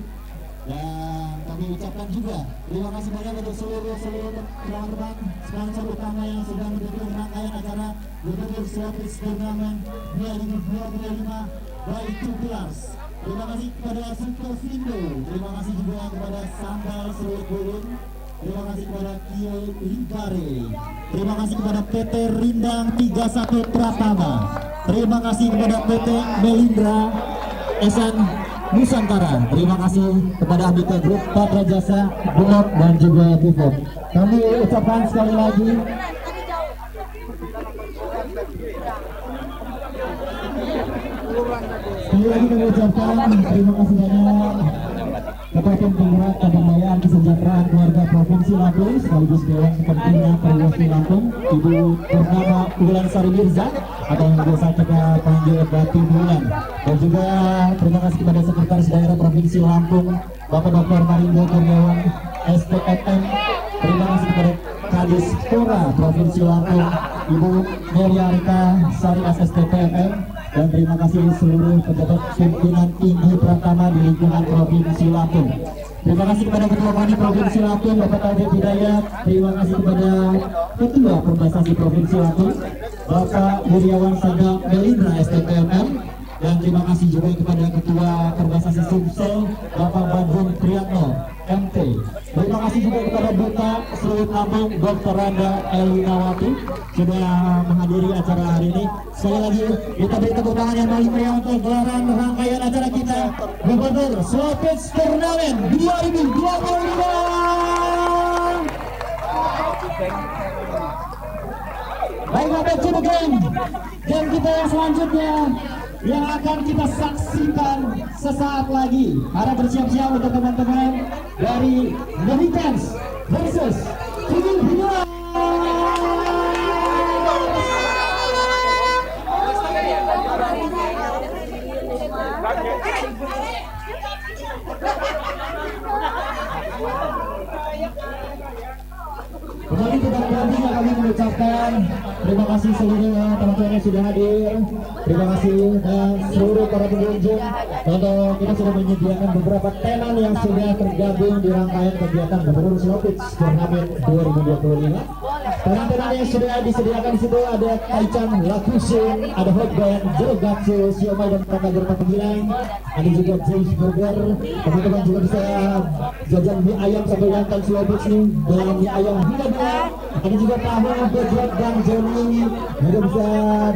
Dan kami ucapkan juga terima kasih banyak untuk seluruh teman-teman sponsor utama yang sudah mendukung rangkaian acara Gubernur Sulawesi Turnamen 2025 by Two Pillars. Terima kasih kepada Super Vindo, terima kasih juga kepada Sambal Seluruh Gulung, terima kasih kepada Kio Limpare, terima kasih kepada PT Rindang 31 Pratama, terima kasih kepada PT Melindra SN Nusantara, terima kasih kepada Ambika Group, Patra Jasa, Bulog, dan juga Bufok. Kami ucapkan sekali lagi kami ucapkan terima kasih banyak kepada penggerak kebudayaan kesejahteraan keluarga Provinsi Lampung sekaligus Dewan Pembina Provinsi Lampung, Ibu Purnama Wulan Sari Mirza atau yang biasa kita panggil Bati Bulan, dan juga terima kasih kepada Sekretaris Daerah Provinsi Lampung Bapak Dr. Marindo Kurniawan STMM, terima kasih kepada Kadis Pora Provinsi Lampung Ibu Meriarika Sari SSTPMM, dan terima kasih seluruh pejabat pimpinan tinggi Pratama di lingkungan Provinsi Lampung. Terima kasih kepada Ketua Bani Provinsi Lampung Bapak Taufik Hidayat, terima kasih kepada Ketua Perbasasi Provinsi Lampung Bapak Wiryawan Sada Melindra STPMM, dan terima kasih juga kepada Ketua Perbasasi Sumsel Bapak Badrun Priyatno MT. Terima kasih juga kepada Duta Seluruh Lampung Dr. Randa Elinawati sudah menghadiri acara hari ini. Sekali lagi kita beri tepuk tangan yang paling meriah untuk gelaran rangkaian acara kita Gubernur Sulawesi Turnamen 2025. Baiklah, back to the game kita yang selanjutnya yang akan kita saksikan sesaat lagi. Harap bersiap-siap untuk teman-teman dari The Weekends versus Kuning Hijau. Kembali kita berartinya kami mengucapkan terima kasih seluruh teman-teman yang sudah hadir. Terima kasih dan seluruh para pengunjung. Contoh kita sudah menyediakan beberapa tenan yang sudah tergabung di rangkaian kegiatan Gubernur Sulawesi Turnamen 2025. Tenan-tenan yang sudah disediakan di situ ada Taichan Lakusun, ada Hot Band, Jerogatsu, Siomay dan Prakagur Panggilan, ada juga James Burger. Teman-teman juga bisa jajan mie ayam sambil nonton Sulawesi dan mie ayam hingga ada juga tahu, bejat dan Johnny, juga bisa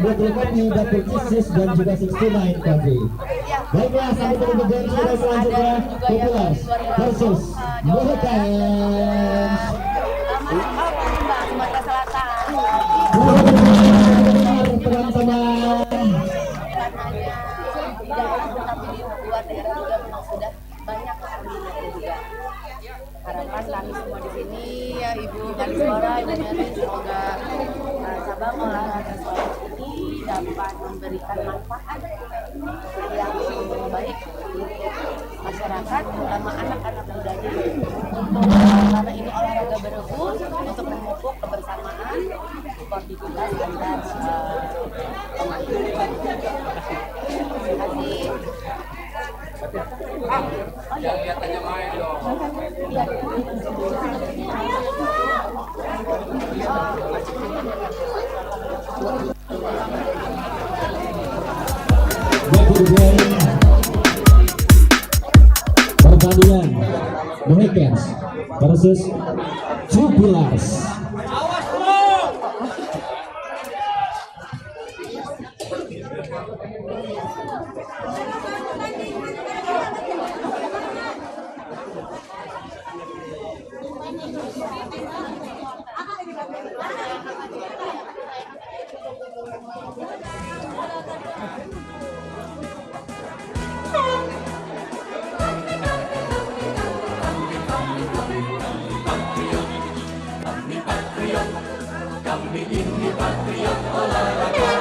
double kopi, double cheese dan juga 69 kopi. Baiklah, sampai ketemu di kita selanjutnya Populars versus Mohikans. Sumatera Selatan. Teman-teman. Tidak hanya tapi di luar daerah juga memang sudah banyak peminatnya juga. Harapan kami semua di sini ya Ibu Kalisora, Ibu Mary, semoga cabang olahraga Sulawesi ini dapat memberikan manfaat yang baik untuk masyarakat, terutama anak-anak mudanya, untuk karena ini olahraga berebut untuk memupuk kebersamaan, sportivitas antar pemain. Terima kasih. kemudian pertandingan The Hackers versus Two Pillars. Kami ini patriot olahraga,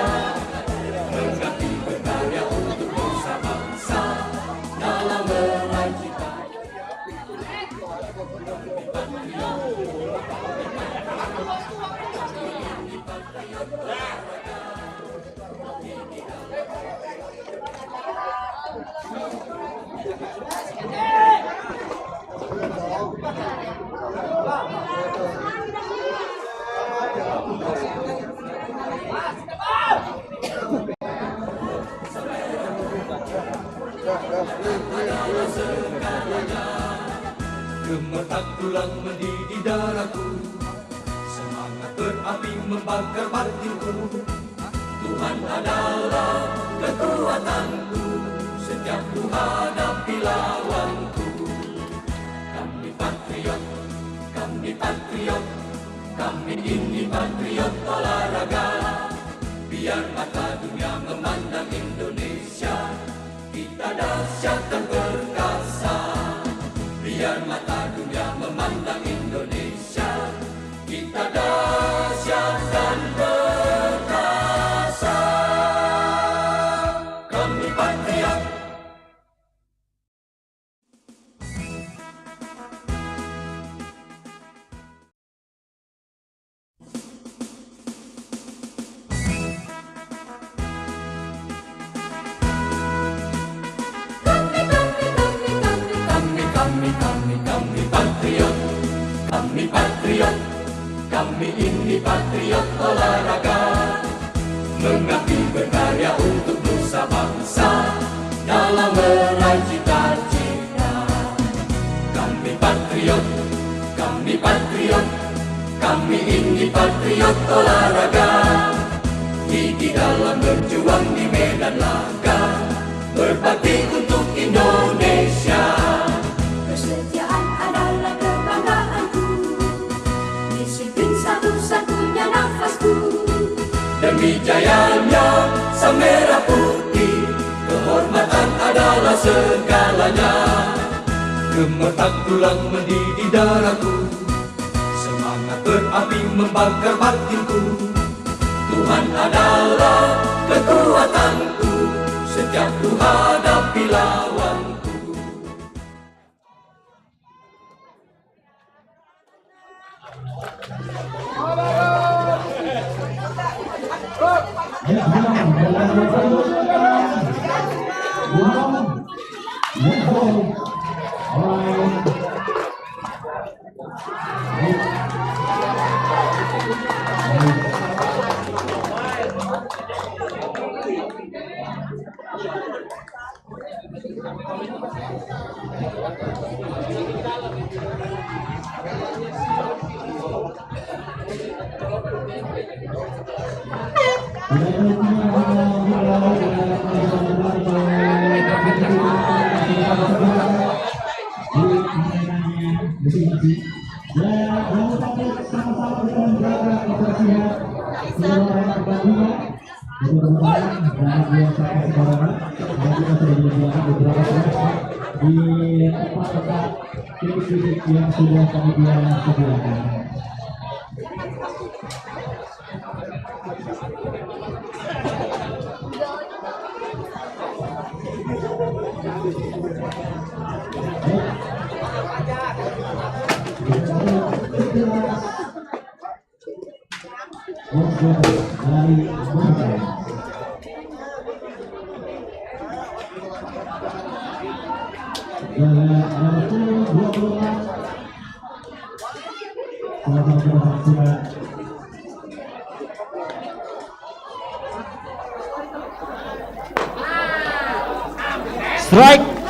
mengabdi berkarya untuk nusa bangsa dalam meraih cita. Gemetar tulang mendidih darahku, semangat berapi membakar batinku. Tuhan adalah kekuatanku, setiap ku hadapi lawanku. Kami patriot, kami patriot, kami ini patriot olahraga. Biar mata dunia memandang Indonesia, kita dahsyat dan perkasa. Biar mata dunia memandang Indonesia, kita dahsyat dan perkasa. Kami patriot. Kami patriot, kami patriot, kami ini patriot olahraga, mengabdi berkarya untuk nusa bangsa dalam meraih cita-cita. Kami patriot, kami patriot, kami ini patriot olahraga, gigi dalam berjuang di medan laga, berbakti untuk Indonesia. Kesetiaan adalah kebanggaanku, disiplin satu-satunya nafasku. Demi jayanya sang merah putih, kehormatan adalah segalanya. Gemetar tulang mendidih darahku, semangat berapi membakar batinku. Tuhan adalah kekuatanku, setiap ku hadapi lawanku. Di tempat-tempat titik-titik yang sudah kami sediakan. Dari Strike.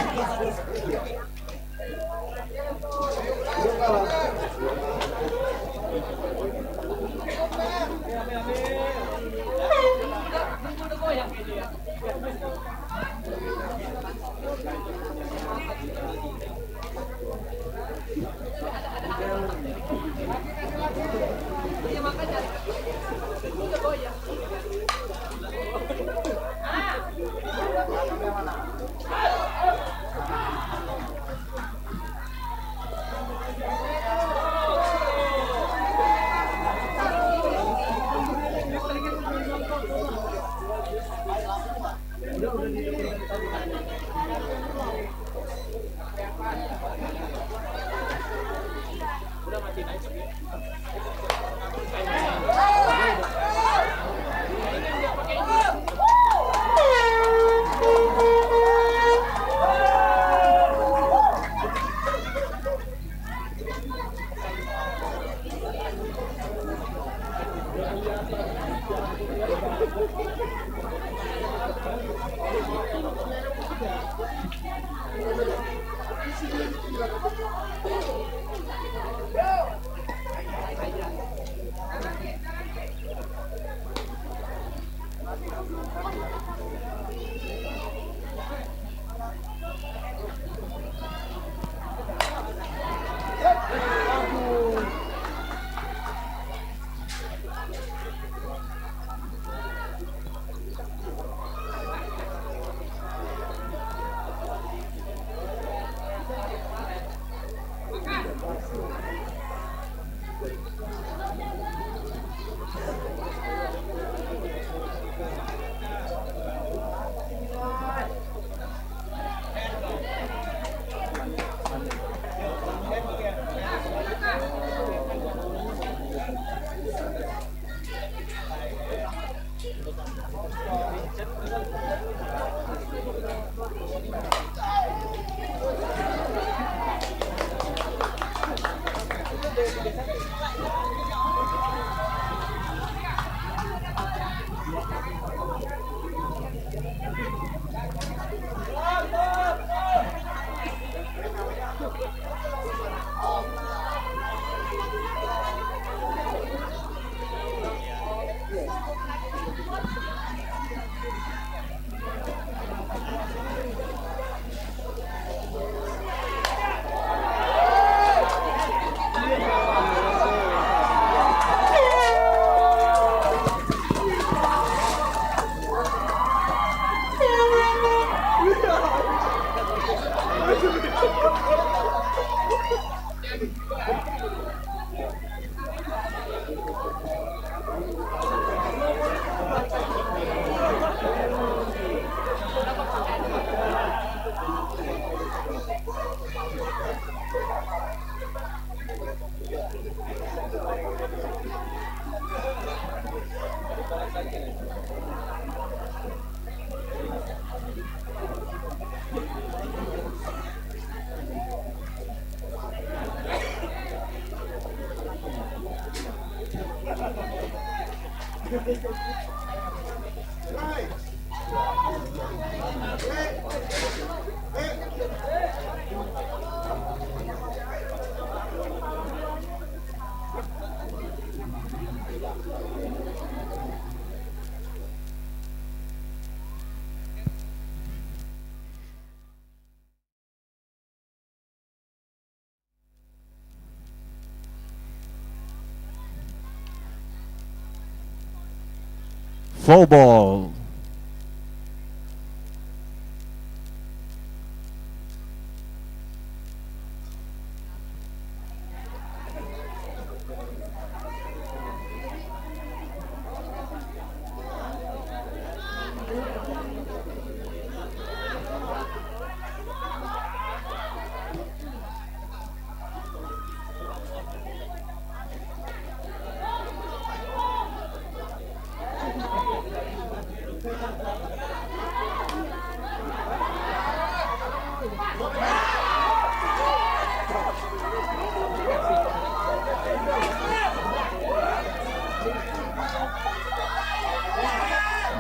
Foul ball.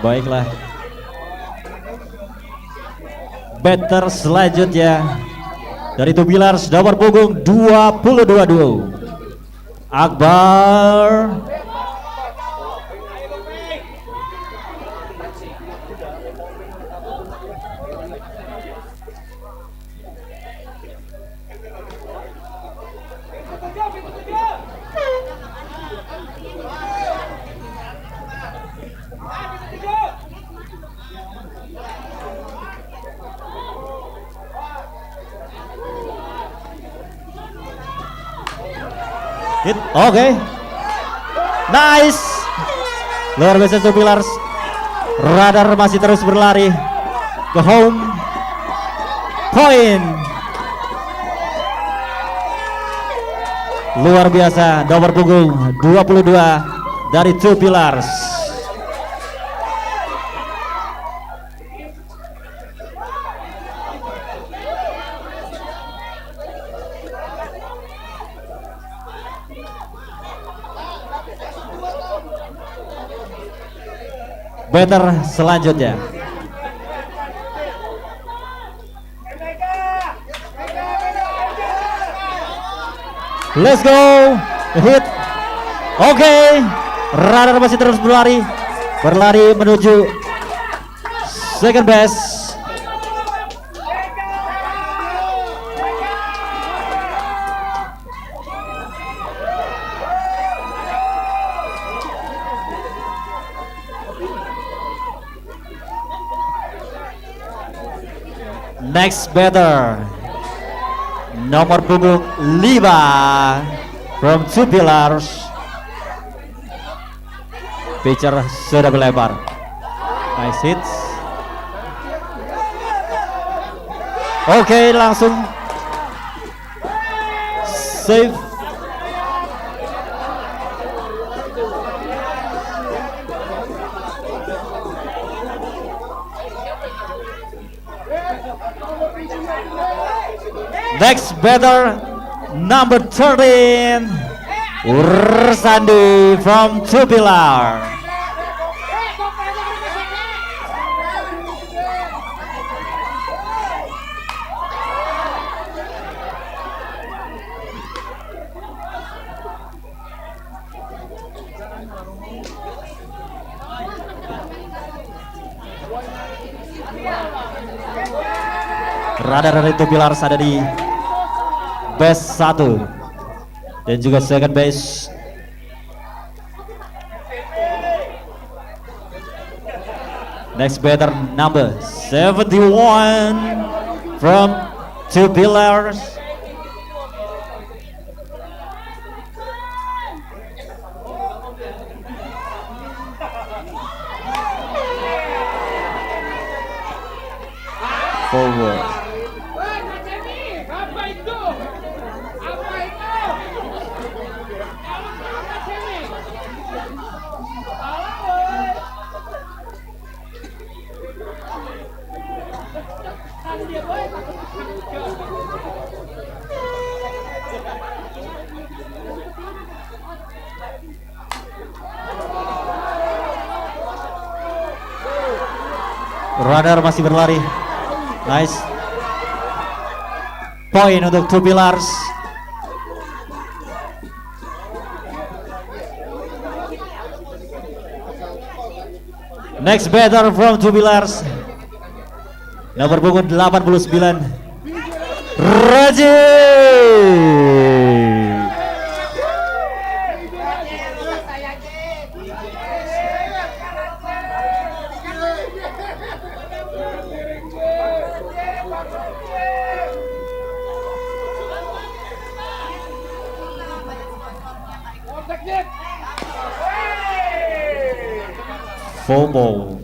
Baiklah. Better selanjutnya dari Two Pillars nomor punggung 22 Akbar. Hit, oke. Nice. Luar biasa Two Pillars. Radar masih terus berlari ke home point. Luar biasa, nomor punggung 22 dari Two Pillars. Better selanjutnya. Let's go. Hit. Oke. Radar masih terus berlari menuju second base. Next batter nomor punggung 5 from Two Pillars. Pitcher sudah melempar. Nice hits. Oke, langsung save. Next batter number 13 Ursandi from Two Pillars. Radar dari Two Pillars ada di base 1 dan juga second base. Next batter number 71 from Two Pillars. Forward. Radar masih berlari. Nice. Point untuk Two Pillars. Next batter from Two Pillars. Nomor punggung 89 Raji. FOMO.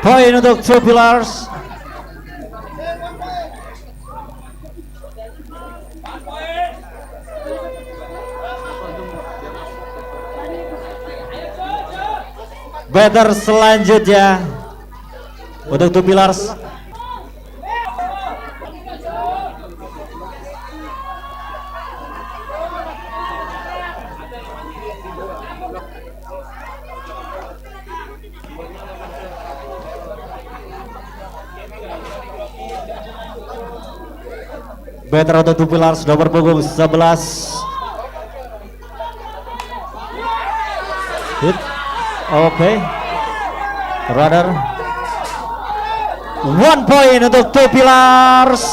Point untuk Two Pillars. batter selanjutnya untuk Two Pillars. Batter untuk Two Pillars nomor punggung 11. Hit. Oke. Runner. 1 point untuk Two Pillars.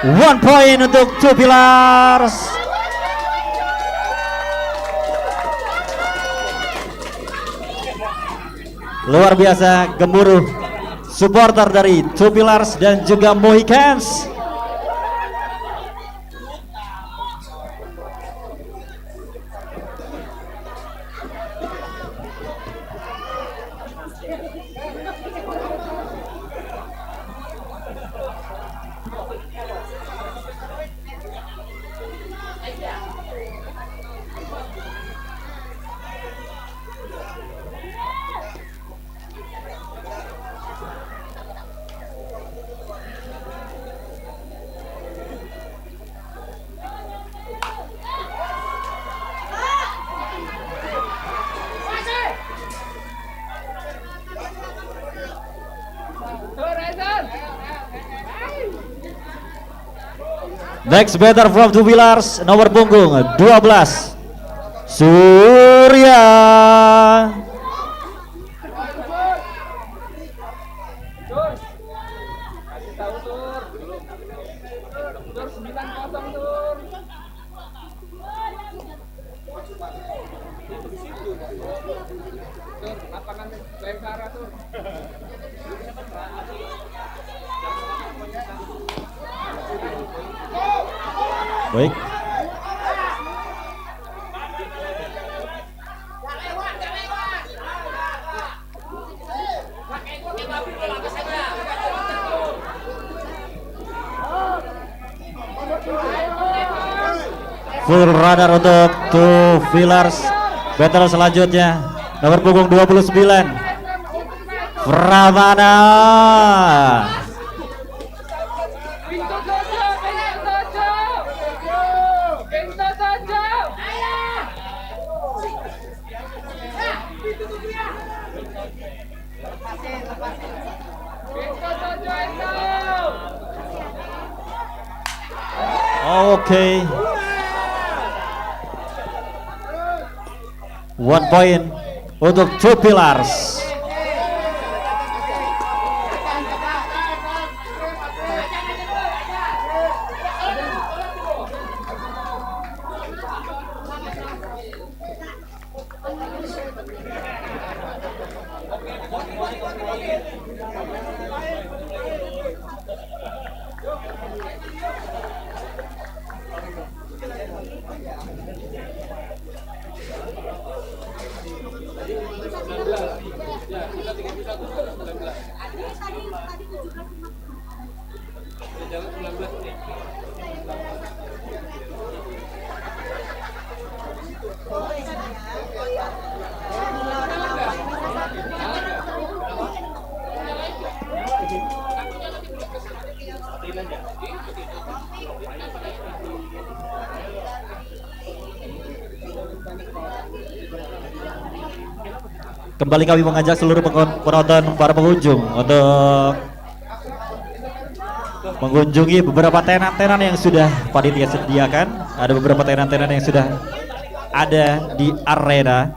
1 point untuk Two Pillars. Luar biasa gemuruh supporter dari Two Pillars dan juga Mohicans. Next batter from Two Pillars nomor punggung 12 Surya. Baik. Full runner untuk Two Pillars. Battle selanjutnya nomor punggung 29 Pramana. Oke. 1 point untuk Two Pillars. Kembali kami mengajak seluruh penonton, para pengunjung untuk mengunjungi beberapa tenan-tenan yang sudah panitia sediakan. Ada beberapa tenan-tenan yang sudah ada di arena.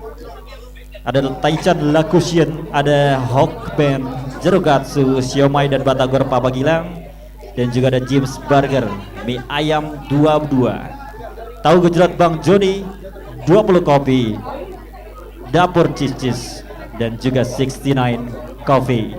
Ada Taichan Lakusien, ada Hawk Band, Jerukatsu, Siomay dan Batagor Papagilang, dan juga ada James Burger, mie ayam 22, tahu gejrot Bang Joni 20 kopi, Dapur Cis dan juga 69 Coffee.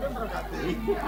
Terima kasih.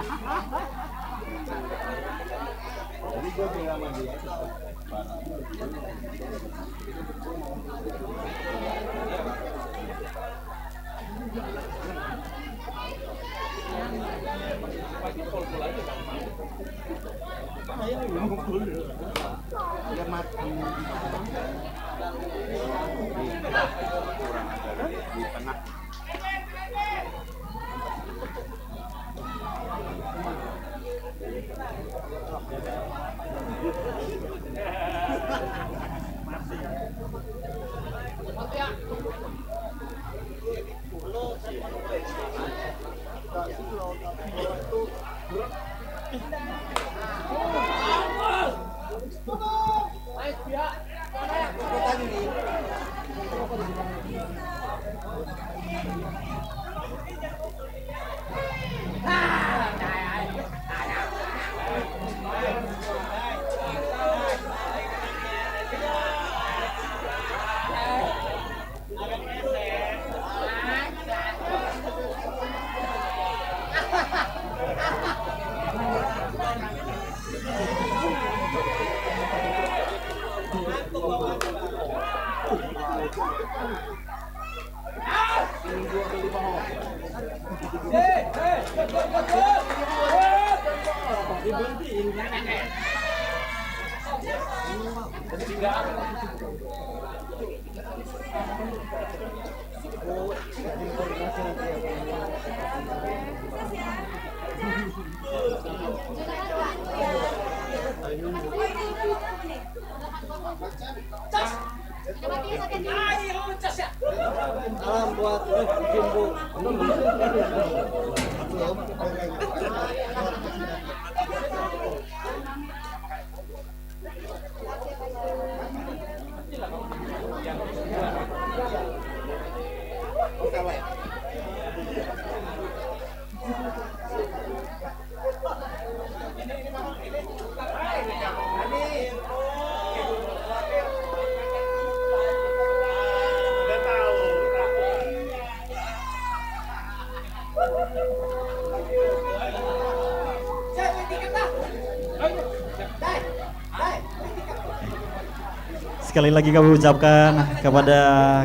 Sekali lagi kami ucapkan kepada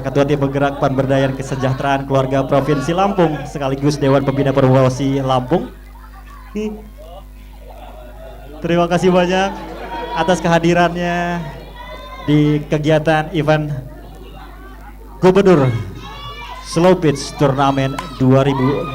Ketua Tim Penggerak Pemberdayaan Kesejahteraan Keluarga Provinsi Lampung sekaligus Dewan Pembina Perwasi Lampung. Terima kasih banyak atas kehadirannya di kegiatan event Gubernur Slow Pitch Turnamen 2025.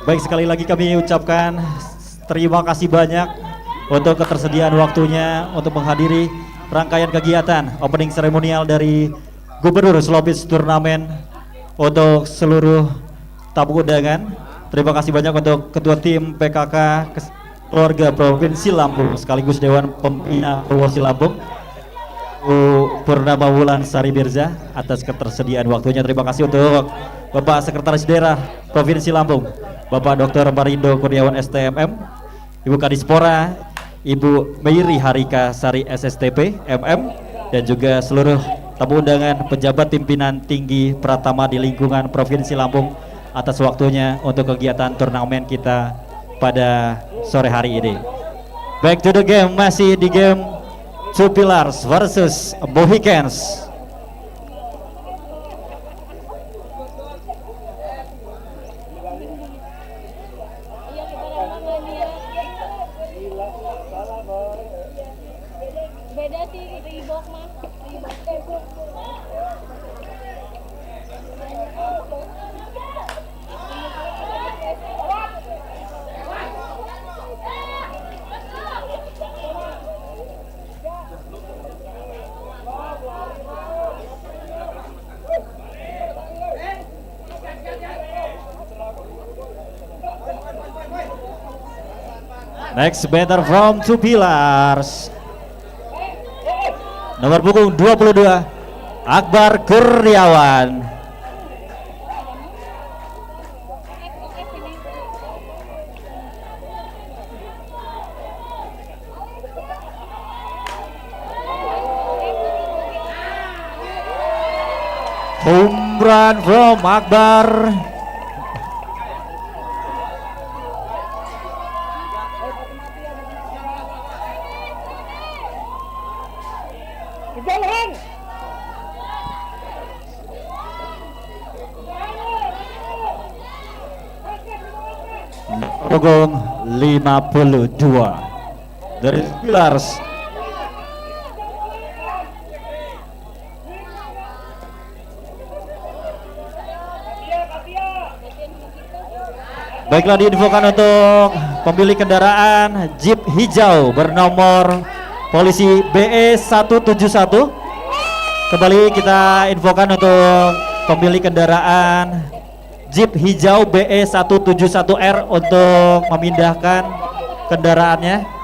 Baik, sekali lagi kami ucapkan terima kasih banyak untuk ketersediaan waktunya untuk menghadiri rangkaian kegiatan opening seremonial dari Gubernur Slow Pitch Turnamen untuk seluruh tamu undangan. Terima kasih banyak untuk Ketua Tim PKK Keluarga Provinsi Lampung sekaligus Dewan Pembina Perwasi Lampung Purnama Wulan Sari Mirza atas ketersediaan waktunya. Terima kasih untuk Bapak Sekretaris Daerah Provinsi Lampung Bapak Dr. Marindo Kurniawan STMM, Ibu Kadispora, Ibu Meiri Harika Sari SSTP MM, dan juga seluruh tamu undangan pejabat pimpinan tinggi Pratama di lingkungan Provinsi Lampung atas waktunya untuk kegiatan turnamen kita pada sore hari ini. Back to the game, masih di game Two Pillars versus Mohicans. Beda sih Reebok mah. Next batter from Two Pillars, nomor punggung 22 Akbar Kurniawan. Home run from Akbar. Punggung 52 dari Pillars. Baiklah, diinfokan untuk pemilik kendaraan Jeep hijau bernomor polisi BE 171. Kembali kita infokan untuk pemilik kendaraan Jeep hijau BE 171R untuk memindahkan kendaraannya.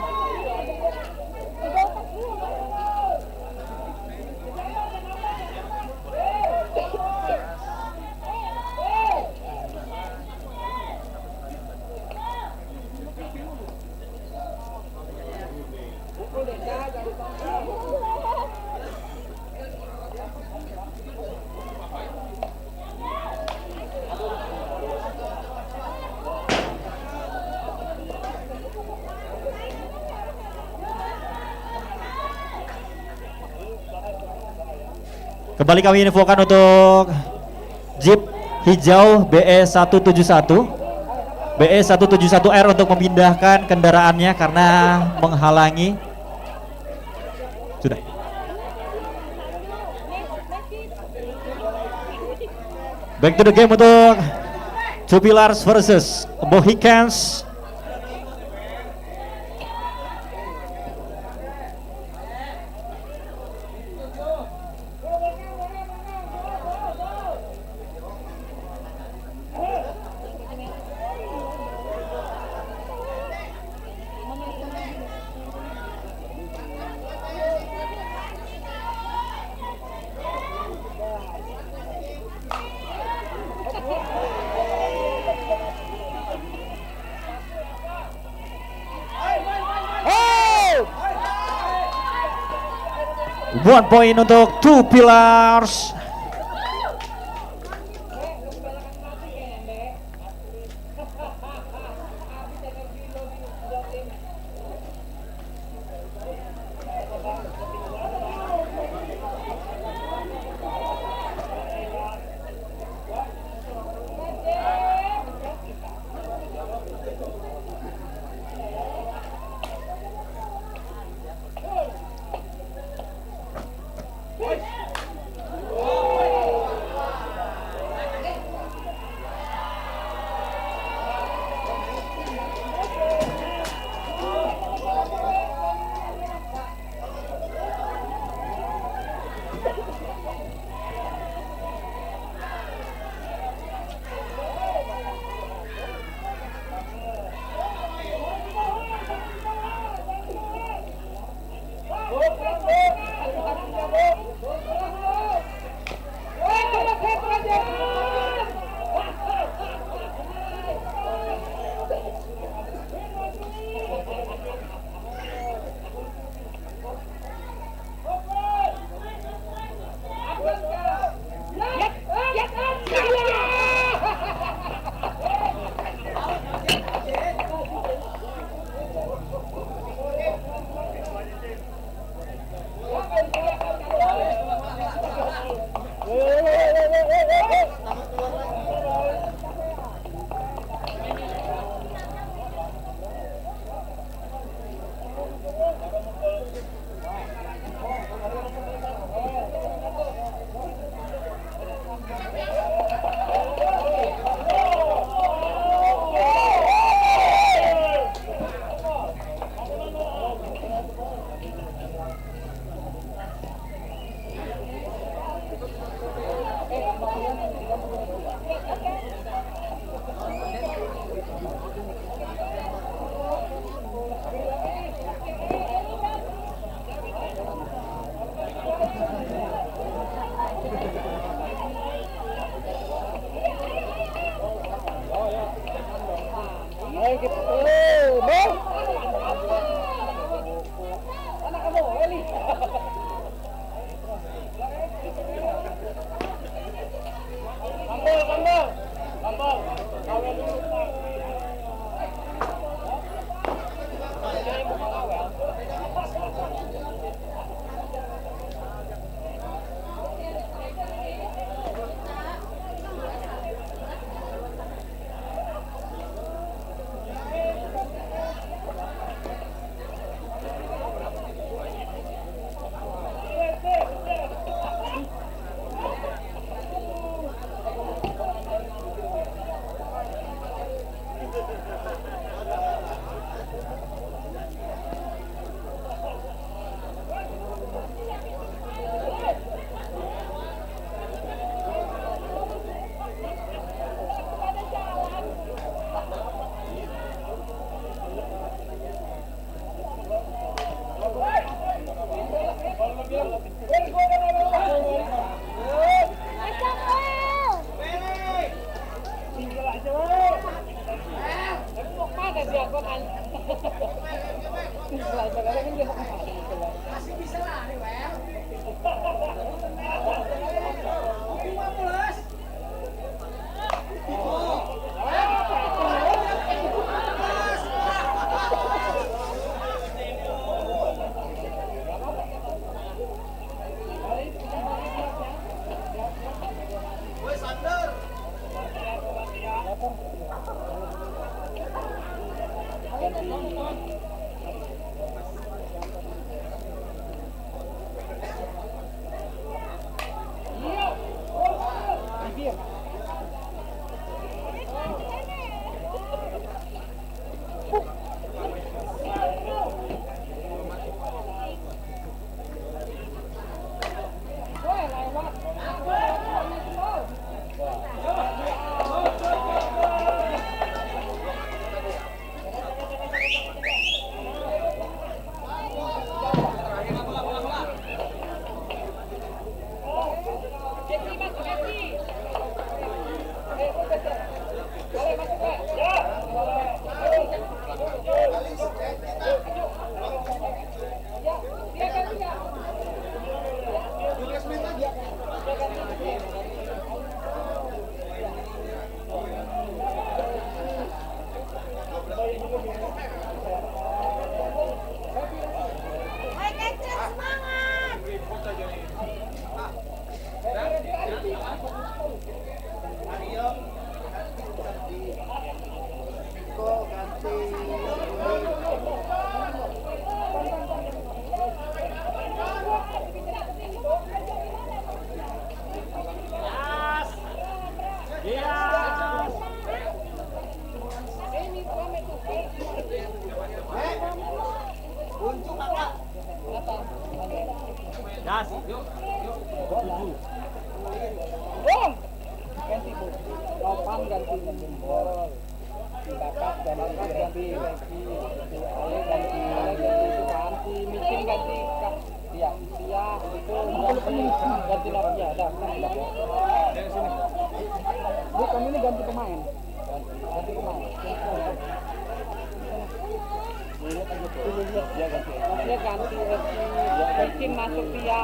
Kembali kami infokan untuk Jeep hijau BE171 BE171R untuk memindahkan kendaraannya karena menghalangi. Sudah. Back to the game untuk Two Pillars versus Mohicans. One point untuk Two Pillars. Ganti bu, lopan ganti jempol, bakat ganti lagi, ayah ganti ganti micin ganti ya itu ganti lagi ada. Bu kami ini ganti pemain, ganti pemain. Lihat aja tuh, lihat ya ganti. Maksudnya ganti micin masuk dia.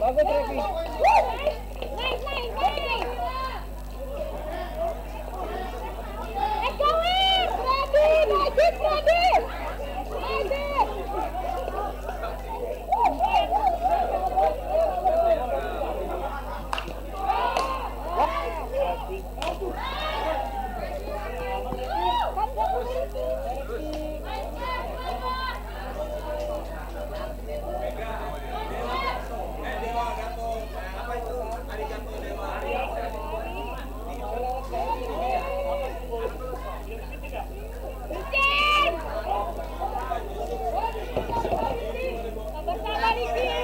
Bagus Revi. Naik, naik, naik. Let's go, Win. Ready, magic, ready. Magic. Sabar-sabar, Ikin.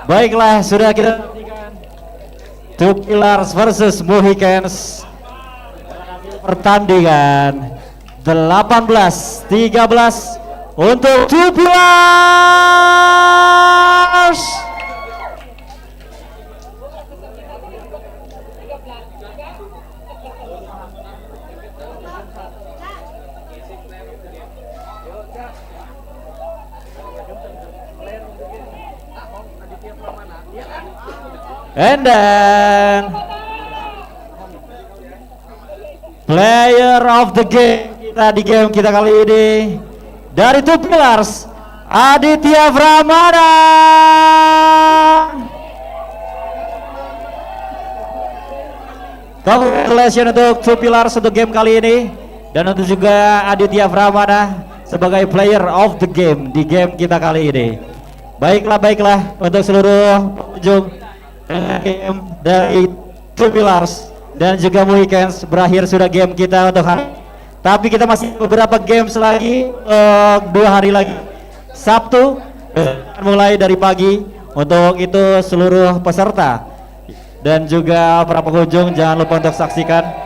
Baiklah, sudah kita Two Pillars versus Mohicans. Pertandingan 18-13 untuk Two Pillars. And then player of the game kita di game kita kali ini dari Two Pillars, Aditya Pramana. Congratulations untuk Two Pillars untuk game kali ini, dan untuk juga Aditya Pramana sebagai player of the game di game kita kali ini. Baiklah untuk seluruh pengunjung game dari Two Pillars dan juga Mohicans, berakhir sudah game kita untuk hari. Tapi kita masih beberapa games lagi, 2 hari lagi. Sabtu mulai dari pagi. Untuk itu seluruh peserta dan juga para pengunjung jangan lupa untuk saksikan.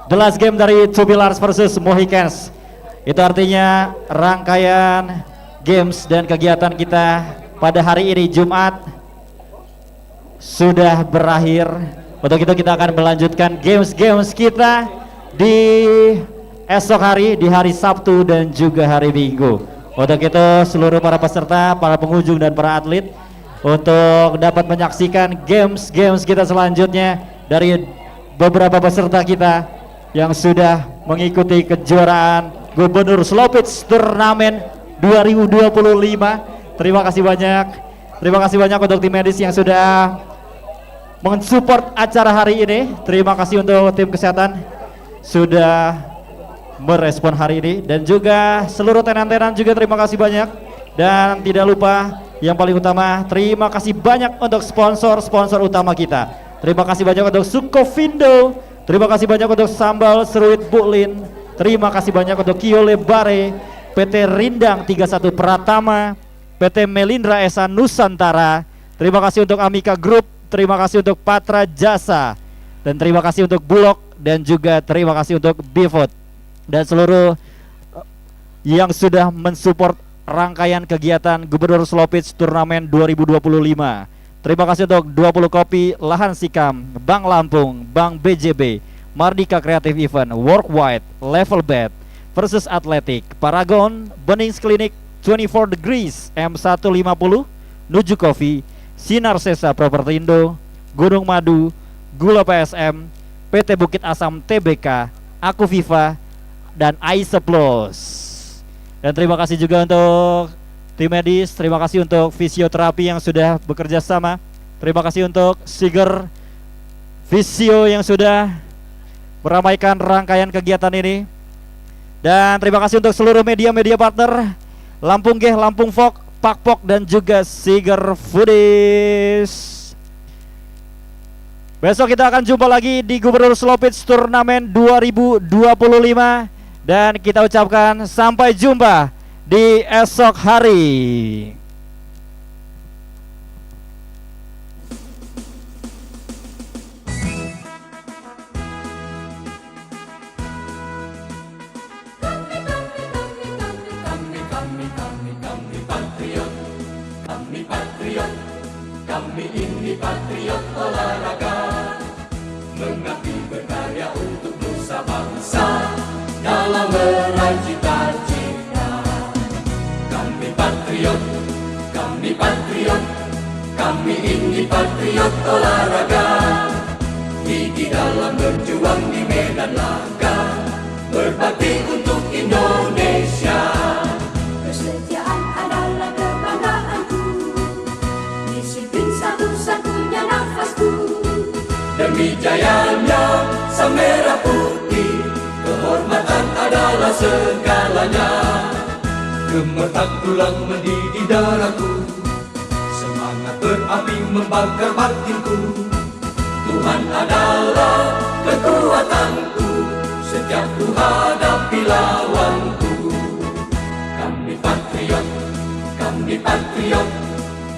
The last game dari Two Pillars versus Mohicans. Itu artinya rangkaian games dan kegiatan kita pada hari ini Jumat sudah berakhir. Untuk itu kita akan melanjutkan games kita di esok hari, di hari Sabtu dan juga hari Minggu. Untuk itu seluruh para peserta, para pengunjung dan para atlet untuk dapat menyaksikan games kita selanjutnya dari beberapa peserta kita yang sudah mengikuti kejuaraan Gubernur Slowpitch Turnamen 2025. Terima kasih banyak untuk tim medis yang sudah mensupport acara hari ini. Terima kasih untuk tim kesehatan sudah merespon hari ini, dan juga seluruh tenan-tenan juga terima kasih banyak. Dan tidak lupa yang paling utama, terima kasih banyak untuk sponsor utama kita. Terima kasih banyak untuk Sukovindo, terima kasih banyak untuk Sambal Seruit Buklin, terima kasih banyak untuk Kiole Bare, PT Rindang 31 Pratama, PT Melindra Esa Nusantara, terima kasih untuk Amika Group, terima kasih untuk Patra Jasa, Dan terima kasih untuk Bulog dan juga terima kasih untuk Bivot dan seluruh yang sudah mensupport rangkaian kegiatan Gubernur Slow Pitch Turnamen 2025. Terima kasih untuk 20 kopi, Lahan Sikam, Bank Lampung, Bank BJB, Mardika Creative Event, Worldwide, Level Bet, Versus Athletic, Paragon, Benings Clinic, 24 Degrees, M150, Nuju Coffee, Sinar Sesa Propertindo, Gunung Madu, Gula PSM, PT Bukit Asam TBK, Aku Viva, dan Aise Plus. Dan terima kasih juga untuk tim medis, terima kasih untuk fisioterapi yang sudah bekerja sama. Terima kasih untuk Siger Visio yang sudah meramaikan rangkaian kegiatan ini. Dan terima kasih untuk seluruh media-media partner, Lampung Geh, Lampung Fok, Pakpok, dan juga Siger Foodies. Besok kita akan jumpa lagi di Gubernur Slow Pitch Turnamen 2025. Dan kita ucapkan sampai jumpa di esok hari. Kami ini patriot olahraga, mengabdi berkarya untuk nusa bangsa dalam meraih cita-cita. Kami patriot, kami ini patriot olahraga, gigi dalam berjuang di medan laga, berbakti untuk Indonesia. Kesetiaan adalah kebanggaanku, disiplin satu-satunya nafasku. Demi jayanya sang merah putih, kehormatan adalah segalanya. Gemetar tulang mendidih darahku, semangat berapi membakar batinku. Tuhan adalah kekuatanku, setiap ku hadapi lawanku. Kami patriot,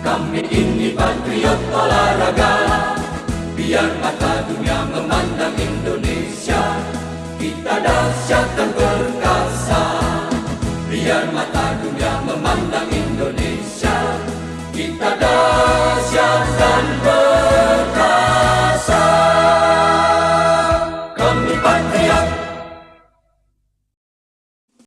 kami ini patriot olahraga. Biar mata dunia memandang Indonesia, kita dahsyat dan perkasa. Biar mata dunia memandang Indonesia, kita dahsyat dan perkasa.